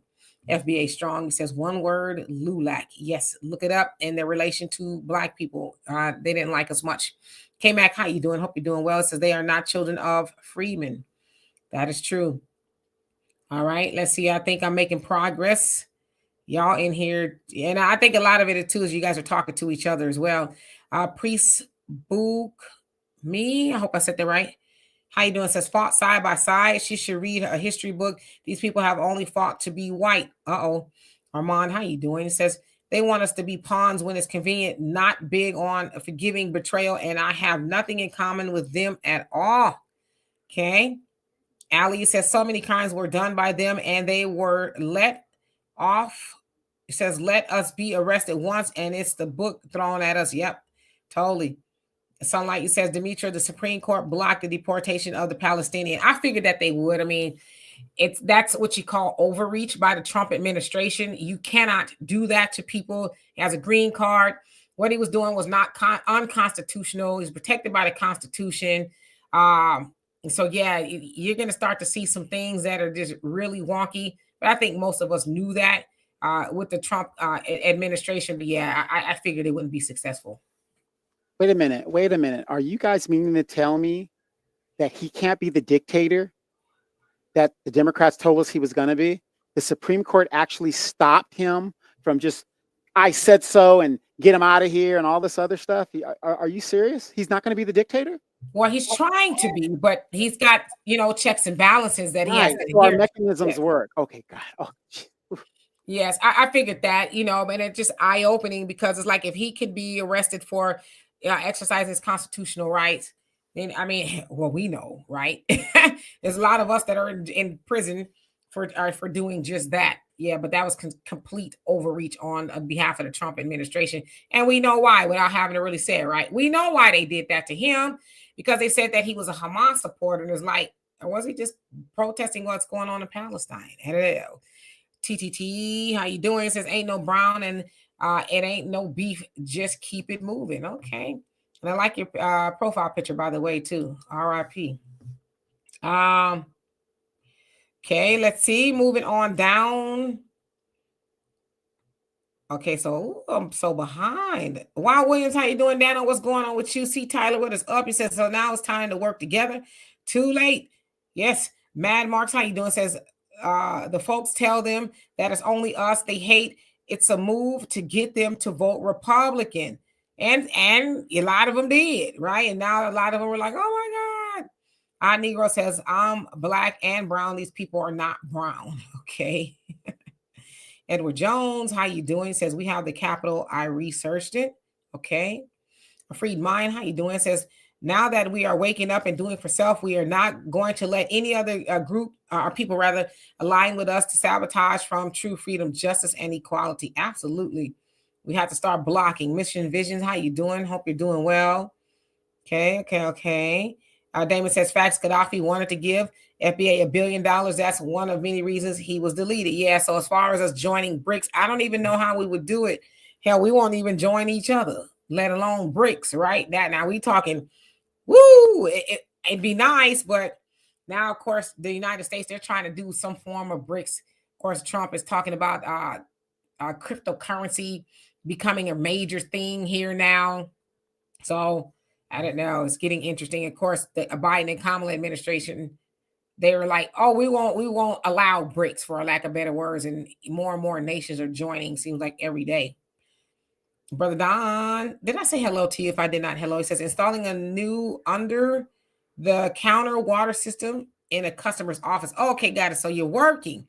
FBA strong. He says one word, LULAC. Yes, look it up. In their relation to Black people, they didn't like us much. K-Mac, how you doing? Hope you're doing well. It says they are not children of freedmen. That is true. All right, let's see. I think I'm making progress. Y'all in here, and I think a lot of it too is you guys are talking to each other as well. Priest Book me. I hope I said that right. How you doing? It says fought side by side. She should read a history book. These people have only fought to be white. Uh-oh. Armand, how you doing? It says they want us to be pawns when it's convenient, not big on forgiving betrayal, and I have nothing in common with them at all. Okay. Ali says so many crimes were done by them and they were let off. It says, let us be arrested once, and it's the book thrown at us. Yep, totally. Sunlight, it says, Demetra, the Supreme Court blocked the deportation of the Palestinian. I figured that they would. I mean, that's what you call overreach by the Trump administration. You cannot do that to people. He has a green card. What he was doing was not unconstitutional. He's protected by the Constitution. So yeah, you're going to start to see some things that are just really wonky. But I think most of us knew that with the Trump administration. But yeah, I figured it wouldn't be successful. Wait a minute. Are you guys meaning to tell me that he can't be the dictator that the Democrats told us he was going to be? The Supreme Court actually stopped him from just, I said so, and get him out of here and all this other stuff. Are you serious? He's not going to be the dictator? Well, he's trying to be, but he's got, checks and balances that he has to so our mechanisms work. Okay, God. Oh, yes, I figured that, and it's just eye-opening because it's like if he could be arrested for exercising his constitutional rights, then, I mean, well, we know, right? There's a lot of us that are in prison for doing just that. Yeah, but that was complete overreach on behalf of the Trump administration. And we know why, without having to really say it, right? We know why they did that to him, because they said that he was a Hamas supporter. And it's like, or was he just protesting what's going on in Palestine? Hello. TTT, how you doing? It says, ain't no brown and it ain't no beef. Just keep it moving. Okay. And I like your profile picture, by the way, too. RIP. Okay, let's see. Moving on down. Okay, so I'm so behind. Wow, Williams, how you doing, Dan? What's going on with you? See Tyler with us up. He says, so now it's time to work together. Too late. Yes. Mad Marks, how you doing? Says, the folks tell them that it's only us they hate. It's a move to get them to vote Republican. And a lot of them did, right? And now a lot of them were like, oh my God. Our Negro says, I'm black and brown. These people are not brown. Okay. Edward Jones, how you doing? Says, we have the Capitol. I researched it. Okay. A Freed Mind, how you doing? Says, now that we are waking up and doing for self, we are not going to let any other group or people rather align with us to sabotage from true freedom, justice, and equality. Absolutely. We have to start blocking. Mission Visions, how you doing? Hope you're doing well. Okay. Damon says, facts, Gaddafi wanted to give FBA $1 billion. That's one of many reasons he was deleted. Yeah, so as far as us joining BRICS, I don't even know how we would do it. Hell, we won't even join each other, let alone BRICS, right? That now we talking, woo, it'd be nice, but now, of course, the United States, they're trying to do some form of BRICS. Of course, Trump is talking about cryptocurrency becoming a major thing here now. So I don't know. It's getting interesting. Of course, the Biden and Kamala administration, they were like, "Oh, we won't allow BRICS, for lack of better words," and more nations are joining. Seems like every day. Brother Don, did I say hello to you? If I did not, hello. He says, installing a new under the counter water system in a customer's office. Oh, okay, got it. So you're working.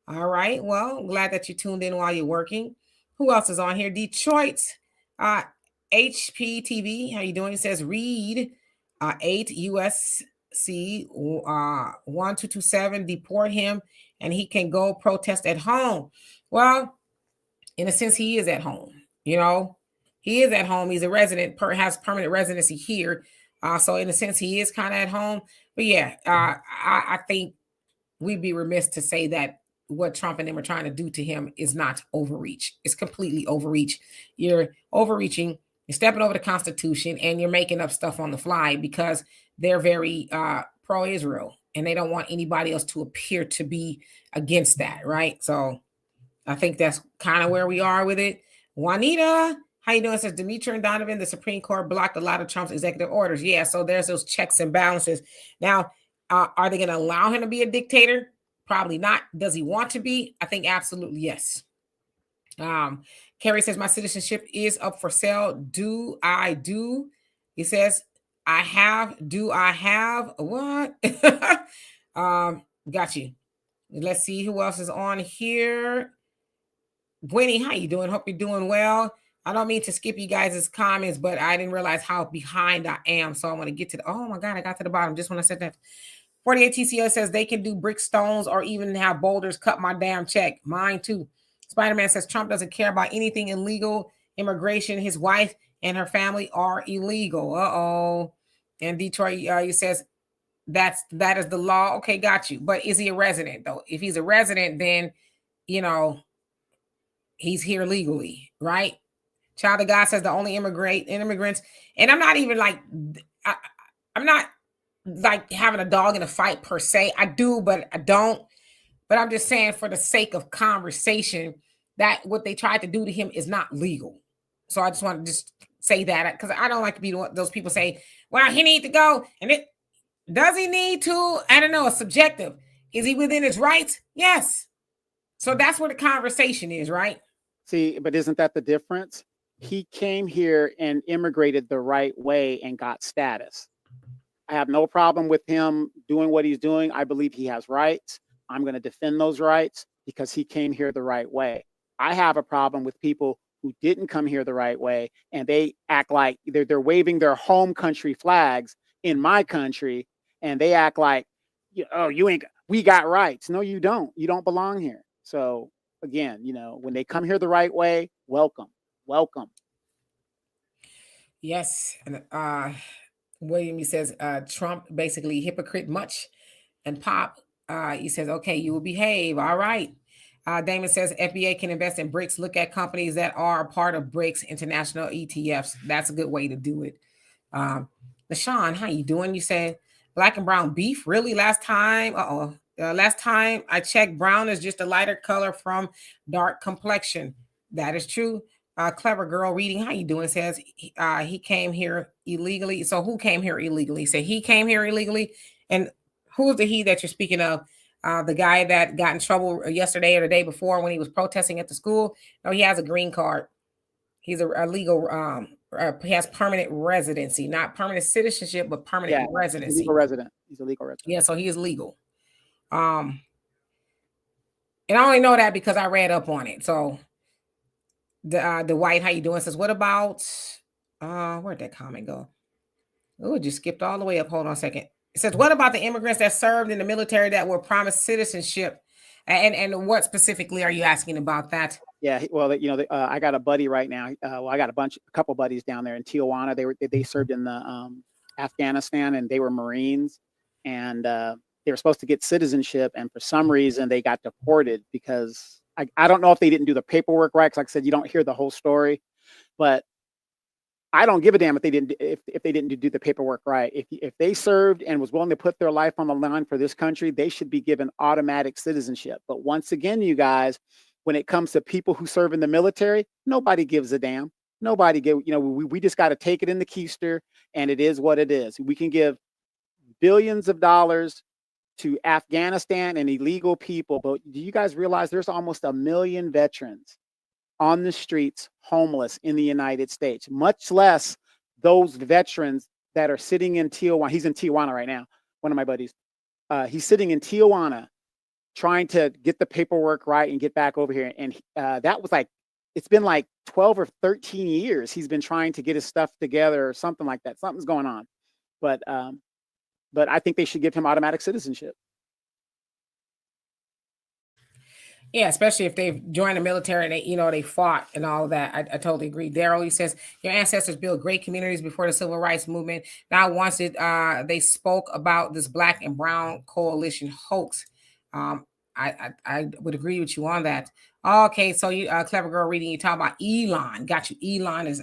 All right. Well, glad that you tuned in while you're working. Who else is on here? Detroit's HPTV. How you doing? It says read 8 USC 1227. Deport him and he can go protest at home. Well, in a sense, he is at home. He is at home. He's a resident, has permanent residency here. So in a sense, he is kind of at home. But yeah, I think we'd be remiss to say that what Trump and them are trying to do to him is not overreach. It's completely overreach. You're overreaching, you're stepping over the Constitution, and you're making up stuff on the fly because they're very pro-Israel, and they don't want anybody else to appear to be against that, right? So I think that's kind of where we are with it. Juanita, how you doing? It says Demetra and Donovan, the Supreme Court blocked a lot of Trump's executive orders. Yeah, so there's those checks and balances. Now, Are they going to allow him to be a dictator? Probably not. Does he want to be? I think absolutely yes. Carrie says, my citizenship is up for sale. Do I do? He says, I have. Do I have? What? Got you. Let's see who else is on here. Gwenny, how you doing? Hope you're doing well. I don't mean to skip you guys' comments, but I didn't realize how behind I am. So I want to get to the, oh my God, I got to the bottom just when I said that. 48 TCO says they can do brick stones or even have boulders cut my damn check. Mine too. Spider-Man says Trump doesn't care about anything illegal immigration. His wife and her family are illegal. Uh-oh. And Detroit he says that is the law. Okay, got you. But is he a resident though? If he's a resident, then he's here legally, right? Child of God says the only immigrants, and I'm not even like I'm not like having a dog in a fight per se. I do, but I don't. But I'm just saying for the sake of conversation that what they tried to do to him is not legal. So I just want to just say that because I don't like to be those people say, well, he needs to go. And does he need to? I don't know. It's subjective. Is he within his rights? Yes. So that's where the conversation is, right? See, but isn't that the difference? He came here and immigrated the right way and got status. I have no problem with him doing what he's doing. I believe he has rights. I'm going to defend those rights because he came here the right way. I have a problem with people who didn't come here the right way and they act like they're waving their home country flags in my country and they act like, oh, we got rights. No, you don't. You don't belong here. So again, when they come here the right way, welcome. Yes. And William, he says, Trump basically hypocrite much. And Pop, he says, okay, you will behave. All right. Damon says FBA can invest in BRICS. Look at companies that are a part of BRICS, international ETFs. That's a good way to do it. LaShawn, how you doing? You said black and brown beef. Really? Last time I checked, brown is just a lighter color from dark complexion. That is true. Clever girl reading, how you doing? Says he came here illegally. So who came here illegally? Say he came here illegally. And who is the he that you're speaking of? The guy that got in trouble yesterday or the day before when he was protesting at the school? No, he has a green card. He's a legal, he has permanent residency, not permanent citizenship, but permanent residency. He's a legal resident. He's a legal resident. Yeah, so he is legal. And I only know that because I read up on it. So the white, how you doing? Says, what about where'd that comment go? Oh, it just skipped all the way up. Hold on a second. It says, what about the immigrants that served in the military that were promised citizenship? And what specifically are you asking about that? Yeah, well, I got a buddy right now. I got a couple buddies down there in Tijuana. They served in the Afghanistan, and they were Marines, and they were supposed to get citizenship, and for some reason they got deported because I don't know if they didn't do the paperwork right. Because like I said, you don't hear the whole story, but I don't give a damn if they didn't do the paperwork right. If they served and was willing to put their life on the line for this country, they should be given automatic citizenship. But once again, you guys, when it comes to people who serve in the military, nobody gives a damn. We just got to take it in the keister, and it is what it is. We can give billions of dollars to Afghanistan and illegal people, but do you guys realize there's almost 1 million veterans on the streets, homeless in the United States, much less those veterans that are sitting in Tijuana. He's in Tijuana right now, one of my buddies. He's sitting in Tijuana trying to get the paperwork right and get back over here. And that was it's been like 12 or 13 years he's been trying to get his stuff together or something like that. Something's going on. But I think they should give him automatic citizenship. Yeah, especially if they've joined the military and they fought and all of that. I totally agree. Daryl, he says your ancestors built great communities before the civil rights movement. Now, once they spoke about this black and brown coalition hoax. I would agree with you on that. Okay, so you clever girl reading, you talk about Elon. Got you. Elon is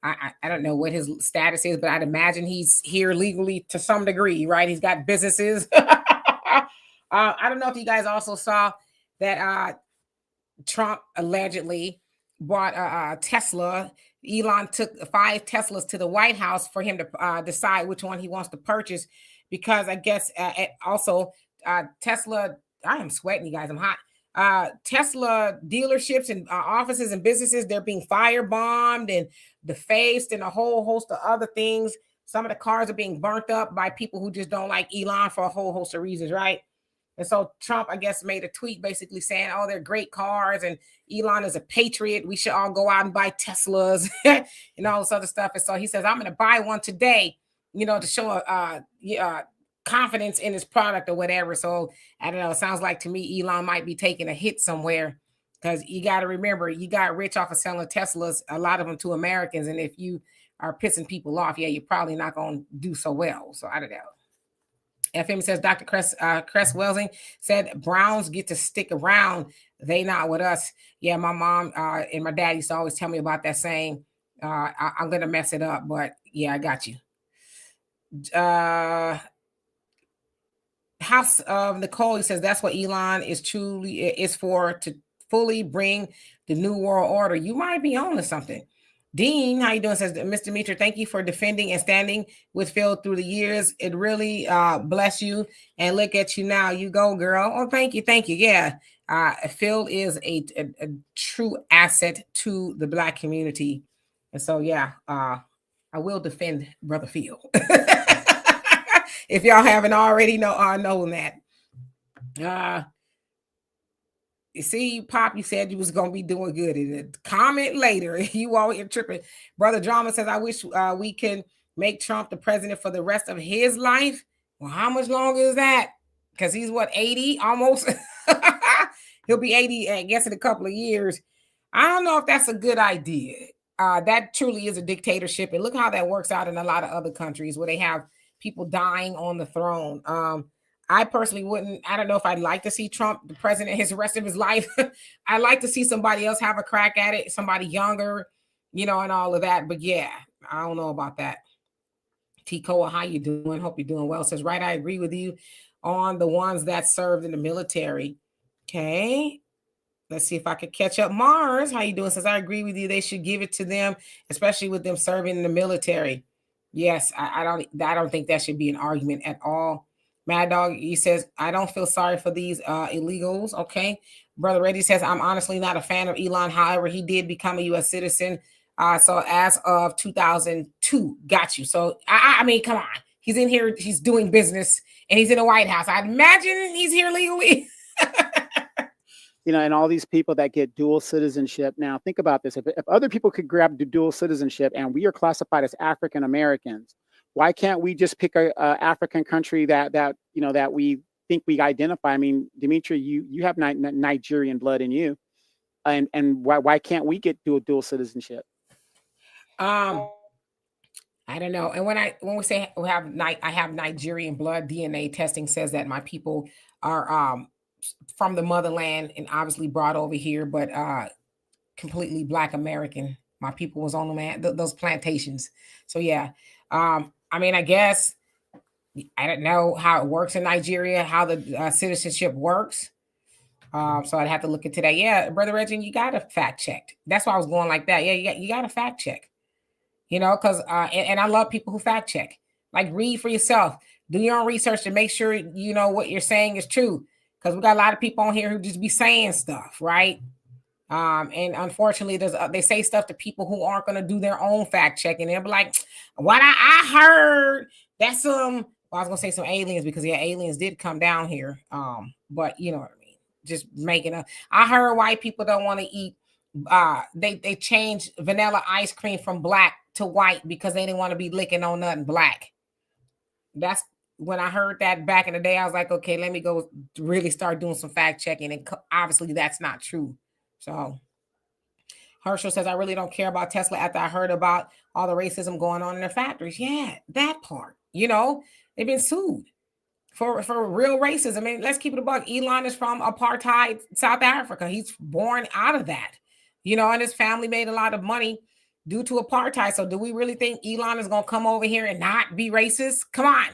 I don't know what his status is, but I'd imagine he's here legally to some degree, right? He's got businesses. I don't know if you guys also saw that Trump allegedly bought a Tesla. Elon took 5 Teslas to the White House for him to decide which one he wants to purchase because I guess also Tesla. I am sweating, you guys. I'm hot. Tesla dealerships and offices and businesses, they're being firebombed and defaced and a whole host of other things. Some of the cars are being burnt up by people who just don't like Elon for a whole host of reasons, right? And so Trump, I guess, made a tweet basically saying, oh, they're great cars and Elon is a patriot. We should all go out and buy Teslas and all this other stuff. And so he says, I'm going to buy one today, to show confidence in his product or whatever. So I don't know. It sounds like to me, Elon might be taking a hit somewhere, because you got to remember, you got rich off of selling Teslas, a lot of them to Americans. And if you are pissing people off, yeah, you're probably not going to do so well. So I don't know. FM says Dr. Cress Welsing said Browns get to stick around. They not with us. Yeah, my mom and my dad used to always tell me about that saying. I'm going to mess it up, but yeah, I got you. House of Nicole, he says that's what Elon is for, to fully bring the new world order. You might be on to something. Dean, how you doing? Says Mr. Demetra, thank you for defending and standing with Phil through the years. It really bless you. And look at you now. You go, girl. Oh, thank you. Yeah. Phil is a true asset to the Black community. And so, yeah, I will defend Brother Phil. If y'all haven't already known that. You see, Pop, you said you was going to be doing good. In a comment later, you all here tripping. Brother Drama says, I wish we can make Trump the president for the rest of his life. Well, how much longer is that? Because he's, 80 almost? He'll be 80, I guess, in a couple of years. I don't know if that's a good idea. That truly is a dictatorship. And look how that works out in a lot of other countries where they have people dying on the throne. I personally wouldn't. I don't know if I'd like to see Trump the president his rest of his life. I'd like to see somebody else have a crack at it, somebody younger, and all of that. But yeah, I don't know about that. T. Koa, how you doing? Hope you're doing well. Says, right, I agree with you on the ones that served in the military. Okay. Let's see if I could catch up. Mars, how you doing? Says, I agree with you. They should give it to them, especially with them serving in the military. Yes, I don't think that should be an argument at all. Mad Dog, he says, I don't feel sorry for these illegals. Okay. Brother Reddy says, I'm honestly not a fan of Elon. However, he did become a U.S. citizen. So as of 2002, got you. So, I mean, come on. He's in here. He's doing business and he's in the White House. I'd imagine he's here legally. And all these people that get dual citizenship. Now, think about this. If other people could grab the dual citizenship and we are classified as African Americans, why can't we just pick a African country that we think we identify? I mean, Demetra, you have Nigerian blood in you, and why can't we get dual citizenship? I don't know. And when we say I have Nigerian blood, DNA testing says that my people are from the motherland and obviously brought over here, but completely Black American. My people was on the land, those plantations. So yeah. I mean, I guess I don't know how it works in Nigeria, how the citizenship works. So I'd have to look into that. Yeah, Brother Reggie, you got to fact check. That's why I was going like that. Yeah, you got to fact check. Because and I love people who fact check. Like, read for yourself, do your own research to make sure what you're saying is true. Because we got a lot of people on here who just be saying stuff, right? And unfortunately, they say stuff to people who aren't going to do their own fact checking. They'll be like, what I heard, that's I was going to say some aliens, because yeah, aliens did come down here. But you know what I mean? Just making up. I heard white people don't want to eat. They changed vanilla ice cream from black to white because they didn't want to be licking on nothing black. That's when I heard that back in the day. I was like, okay, let me go really start doing some fact checking. And obviously that's not true. So Herschel says, I really don't care about Tesla after I heard about all the racism going on in their factories. Yeah, that part. They've been sued for real racism. I mean, let's keep it a buck. Elon is from apartheid South Africa. He's born out of that, and his family made a lot of money due to apartheid. So do we really think Elon is going to come over here and not be racist? Come on,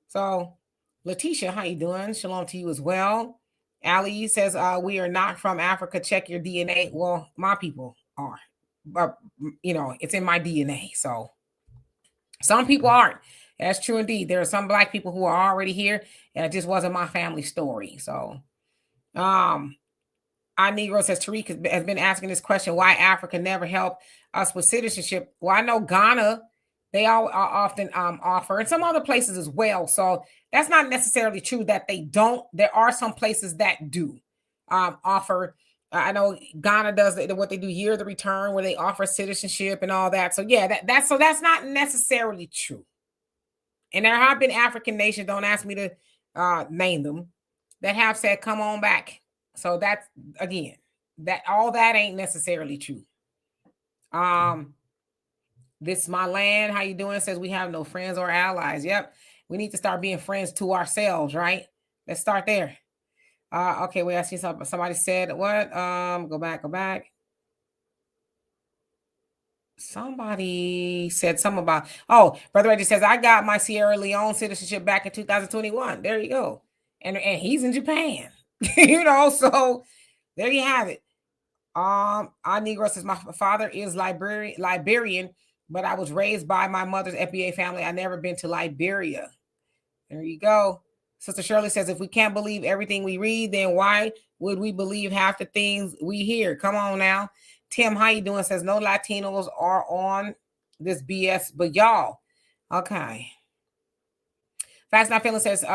So Letitia, how you doing? Shalom to you as well. Ali says, we are not from Africa. Check your DNA. Well, my people are, but it's in my DNA. So some people aren't. That's true indeed. There are some Black people who are already here, and it just wasn't my family story. So, our Negro says Tariq has been asking this question: why Africa never helped us with citizenship? Well, I know Ghana, they all often offer, and some other places as well. So that's not necessarily true that they don't. There are some places that do offer. I know Ghana does what they do year of the return, where they offer citizenship and all that. So yeah, that's not necessarily true. And there have been African nations, don't ask me to name them, that have said, come on back. So that's, again, that all that ain't necessarily true. This is my land. How you doing? Says we have no friends or allies. Yep. We need to start being friends to ourselves, right? Let's start there. Okay, wait, I see somebody said what? Go back. Somebody said something about, Brother Reggie says, I got my Sierra Leone citizenship back in 2021. There you go. And he's in Japan. So there you have it. Our Negro says, my father is Liberian, but I was raised by my mother's FBA family. I never been to Liberia. There you go. Sister Shirley says, if we can't believe everything we read, then why would we believe half the things we hear? Come on now. Tim, how you doing? Says, no Latinos are on this BS, but y'all. Okay. Fast Not Feeling says,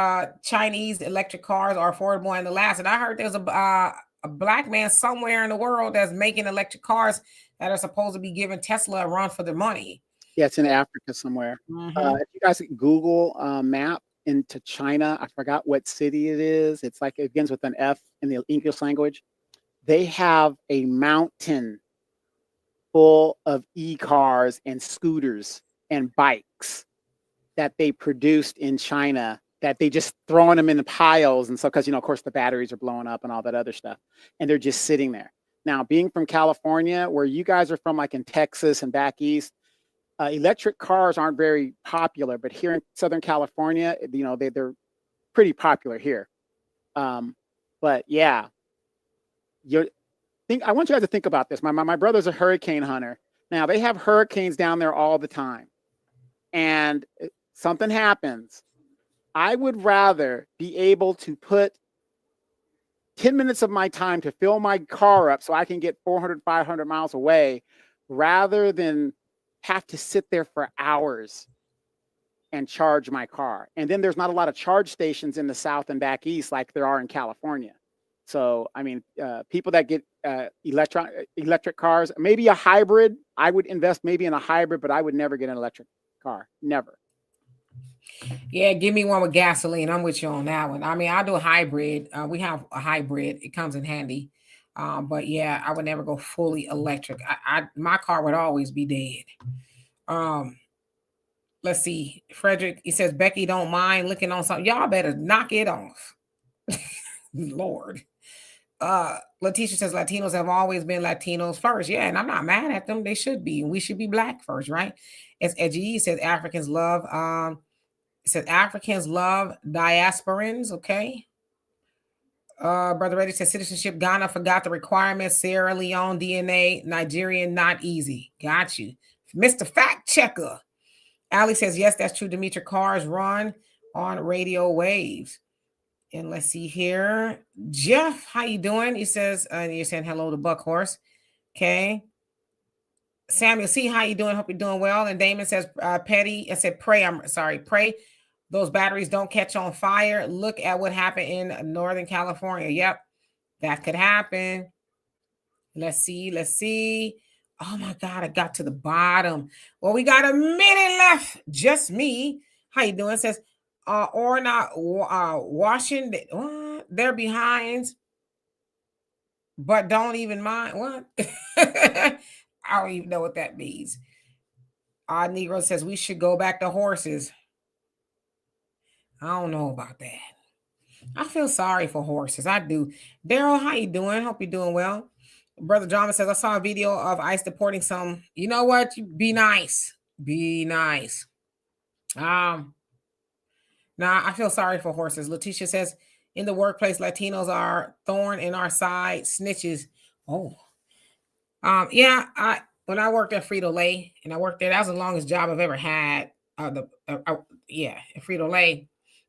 Chinese electric cars are affordable and the last. And I heard there's a Black man somewhere in the world that's making electric cars that are supposed to be giving Tesla a run for their money. Yeah, it's in Africa somewhere. If you guys Google map into China, I forgot what city it is. It's like, it begins with an F in the English language. They have a mountain full of e-cars and scooters and bikes that they produced in China, that they just throwing them in the piles and so, because of course the batteries are blowing up and all that other stuff, and they're just sitting there. Now, being from California, where you guys are from, like in Texas and back east, electric cars aren't very popular, but here in Southern California, they're pretty popular here. But yeah, I want you guys to think about this. My brother's a hurricane hunter. Now, they have hurricanes down there all the time, and something happens. I would rather be able to put 10 minutes of my time to fill my car up so I can get 400, 500 miles away, rather than have to sit there for hours and charge my car. And then there's not a lot of charge stations in the South and back east like there are in California. So, I mean, people that get electric cars, maybe a hybrid, I would invest maybe in a hybrid, but I would never get an electric car. Never. Yeah, give me one with gasoline. I'm with you on that one. I mean, I'll do a hybrid. We have a hybrid. It comes in handy. But yeah, I would never go fully electric. My car would always be dead. Let's see. Frederick, he says, Becky don't mind looking on something. Y'all better knock it off. Lord. Letitia says Latinos have always been Latinos first. Yeah, and I'm not mad at them. They should be. We should be Black first, right? As Edgy says, Africans love it says Africans love diasporans. Okay. Brother Reddy says citizenship. Ghana forgot the requirements. Sierra Leone DNA. Nigerian not easy. Got you, Mr. Fact Checker. Ali says yes, that's true. Demetra cars run on radio waves. And let's see here, Jeff. How you doing? He says you're saying hello to Buck Horse. Okay. Samuel C, how you doing? Hope you're doing well. And Damon says, Petty, I said, pray those batteries don't catch on fire. Look at what happened in Northern California. Yep, that could happen. Let's see. Oh my God, I got to the bottom. Well, we got a minute left. Just me. How you doing? It says, or not washing their behinds, but don't even mind. What? I don't even know what that means. Our Negro says we should go back to horses. I don't know about that. I feel sorry for horses. I do. Daryl, how you doing? Hope you're doing well. Brother John says, I saw a video of ICE deporting some. You know what? Be nice. Be nice. Nah, I feel sorry for horses. Letitia says, in the workplace, Latinos are thorn in our side, snitches. Oh. Yeah, when I worked at Frito-Lay, and I worked there, that was the longest job I've ever had. Frito-Lay,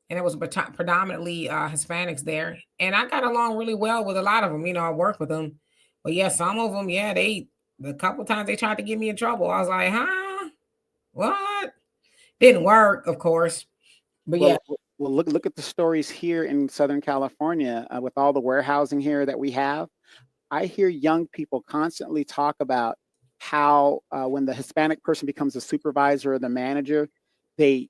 and it was predominantly Hispanics there, and I got along really well with a lot of them. You know, I worked with them, but yeah, some of them, yeah, the couple times they tried to get me in trouble, I was like, huh, what? Didn't work, of course, but yeah. Well, look at the stories here in Southern California with all the warehousing here that we have. I hear young people constantly talk about how when the Hispanic person becomes the supervisor or the manager, they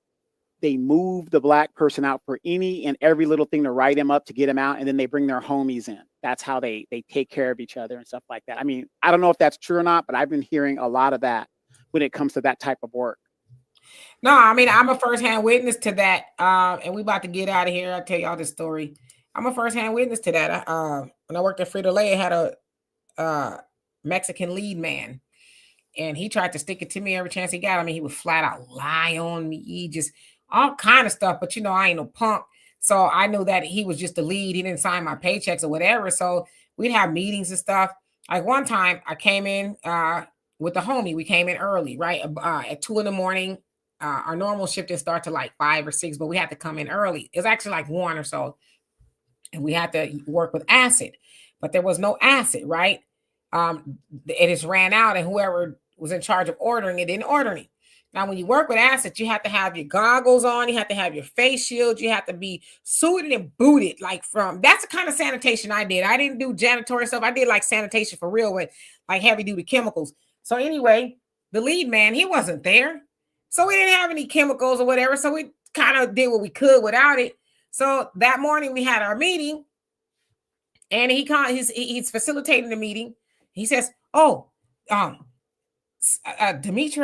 move the Black person out for any and every little thing to write him up to get him out, and then they bring their homies in. That's how they take care of each other and stuff like that. I mean, I don't know if that's true or not, but I've been hearing a lot of that when it comes to that type of work. No, I mean, I'm a firsthand witness to that. And we about to get out of here. I'll tell y'all this story. I'm a firsthand witness to that. When I worked at Frito-Lay, I had a Mexican lead man, and he tried to stick it to me every chance he got. I mean, he would flat out lie on me. He just all kind of stuff. But you know, I ain't no punk, so I knew that he was just the lead. He didn't sign my paychecks or whatever. So we'd have meetings and stuff. Like one time, I came in with the homie. We came in early, right, at 2 a.m. Our normal shift didn't start to like 5 or 6, but we had to come in early. It was actually like 1 or so, and we had to work with acid, but there was no acid, right? It just ran out, and whoever was in charge of ordering it didn't order any. Now, when you work with acid, you have to have your goggles on, you have to have your face shield, you have to be suited and booted. That's the kind of sanitation I did. I didn't do janitorial stuff. I did like sanitation for real with like heavy duty chemicals. So anyway, the lead man, he wasn't there. So we didn't have any chemicals or whatever. So we kind of did what we could without it. So that morning we had our meeting, and he's facilitating the meeting. He says, "Oh, Demetra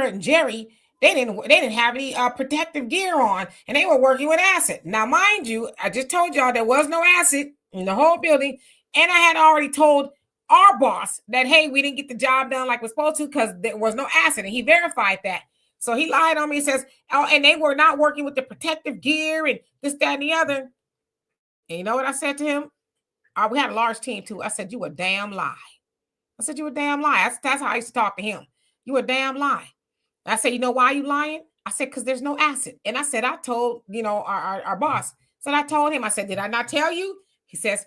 and Jerry, they didn't have any protective gear on, and they were working with acid." Now, mind you, I just told y'all there was no acid in the whole building, and I had already told our boss that, hey, we didn't get the job done like we're supposed to because there was no acid, and he verified that. So he lied on me and says, oh, and they were not working with the protective gear and this, that, and the other. And you know what I said to him? We had a large team too. I said, you a damn lie. I said, you a damn lie. That's how I used to talk to him. You a damn lie. I said, you know why you lying? I said, because there's no acid. And I said, I told, our boss. So I told him, I said, did I not tell you? He says,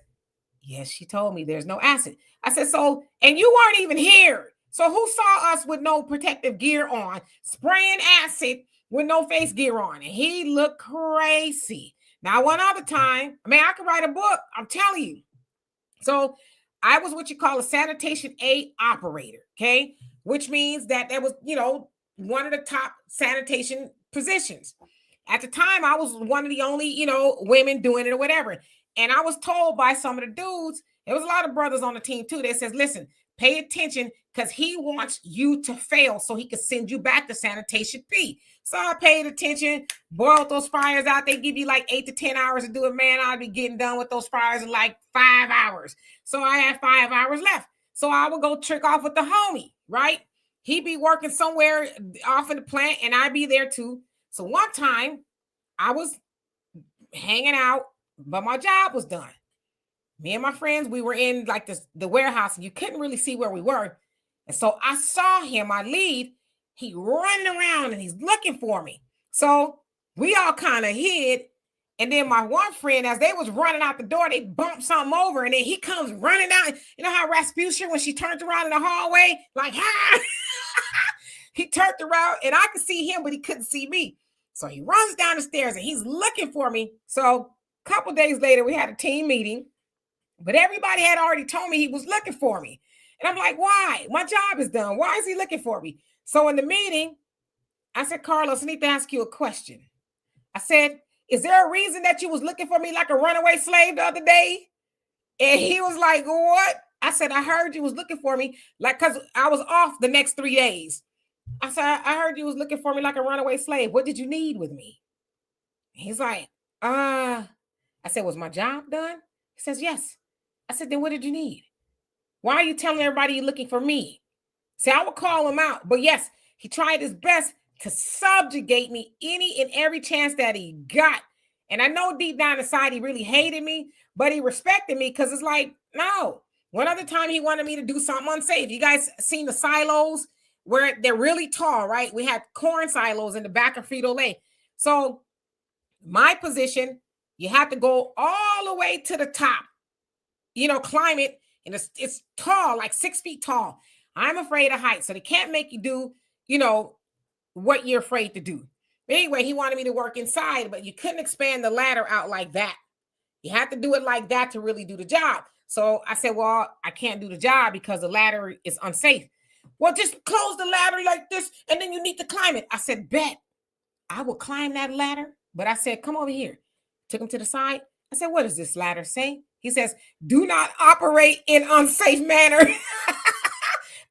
yes, she told me there's no acid. I said, so, and you weren't even here. So who saw us with no protective gear on, spraying acid with no face gear on? And he looked crazy. Now, one other time, I could write a book. I'm telling you. So I was what you call a sanitation aid operator, okay? Which means that there was, one of the top sanitation positions. At the time, I was one of the only, women doing it or whatever. And I was told by some of the dudes, there was a lot of brothers on the team too, that says, listen, pay attention because he wants you to fail so he can send you back to sanitation fee. So I paid attention, boiled those fryers out. They give you like 8 to 10 hours to do it. Man, I'd be getting done with those fryers in like 5 hours. So I had 5 hours left. So I would go trick off with the homie, right? He'd be working somewhere off in the plant and I'd be there too. So one time I was hanging out, but my job was done. Me and my friends, we were in like the warehouse, and you couldn't really see where we were. And so I saw him, my lead, he running around and he's looking for me. So we all kind of hid. And then my one friend, as they was running out the door, they bumped something over, and then he comes running out. You know how Rasputia, when she turned around in the hallway, like, ha! He turned around and I could see him, but he couldn't see me. So he runs down the stairs and he's looking for me. So a couple days later, we had a team meeting. But everybody had already told me he was looking for me. And I'm like, why? My job is done. Why is he looking for me? So in the meeting, I said, Carlos, I need to ask you a question. I said, is there a reason that you was looking for me like a runaway slave the other day? And he was like, what? I said, I heard you was looking for me, like, because I was off the next 3 days. I said, I heard you was looking for me like a runaway slave. What did you need with me? He's like, I said, was my job done? He says, yes. I said, then what did you need? Why are you telling everybody you're looking for me? See, I would call him out. But yes, he tried his best to subjugate me any and every chance that he got. And I know deep down inside he really hated me, but he respected me because it's like, no. One other time he wanted me to do something unsafe. You guys seen the silos where they're really tall, right? We had corn silos in the back of Frito-Lay. So my position, you have to go all the way to the top, climb it, and it's tall, like 6 feet tall. I'm afraid of heights, so they can't make you do, what you're afraid to do. But anyway, he wanted me to work inside, but you couldn't expand the ladder out like that. You have to do it like that to really do the job. So I said, well, I can't do the job because the ladder is unsafe. Well, just close the ladder like this, and then you need to climb it. I said, bet. I will climb that ladder. But I said, come over here. Took him to the side. I said, what does this ladder say? He says, do not operate in unsafe manner.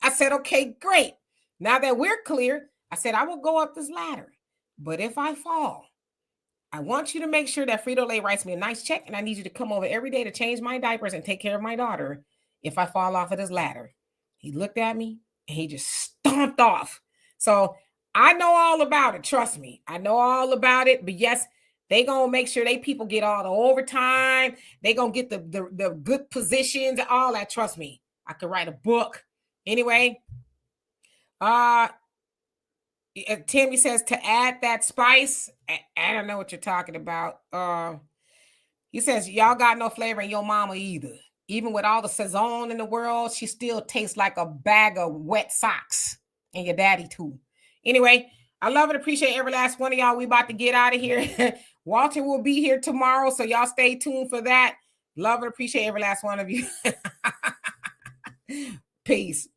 I said, okay, great. Now that we're clear, I said, I will go up this ladder. But if I fall, I want you to make sure that Frito-Lay writes me a nice check, and I need you to come over every day to change my diapers and take care of my daughter if I fall off of this ladder. He looked at me, and he just stomped off. So I know all about it. Trust me. I know all about it. But yes, they going to make sure they people get all the overtime. They going to get the good positions, all that. Trust me. I could write a book. Anyway, Timmy says to add that spice. I don't know what you're talking about. He says, y'all got no flavor in your mama either. Even with all the Saison in the world, she still tastes like a bag of wet socks. And your daddy too. Anyway, I love and appreciate every last one of y'all. We about to get out of here. Walter will be here tomorrow, so y'all stay tuned for that. Love and appreciate every last one of you. Peace.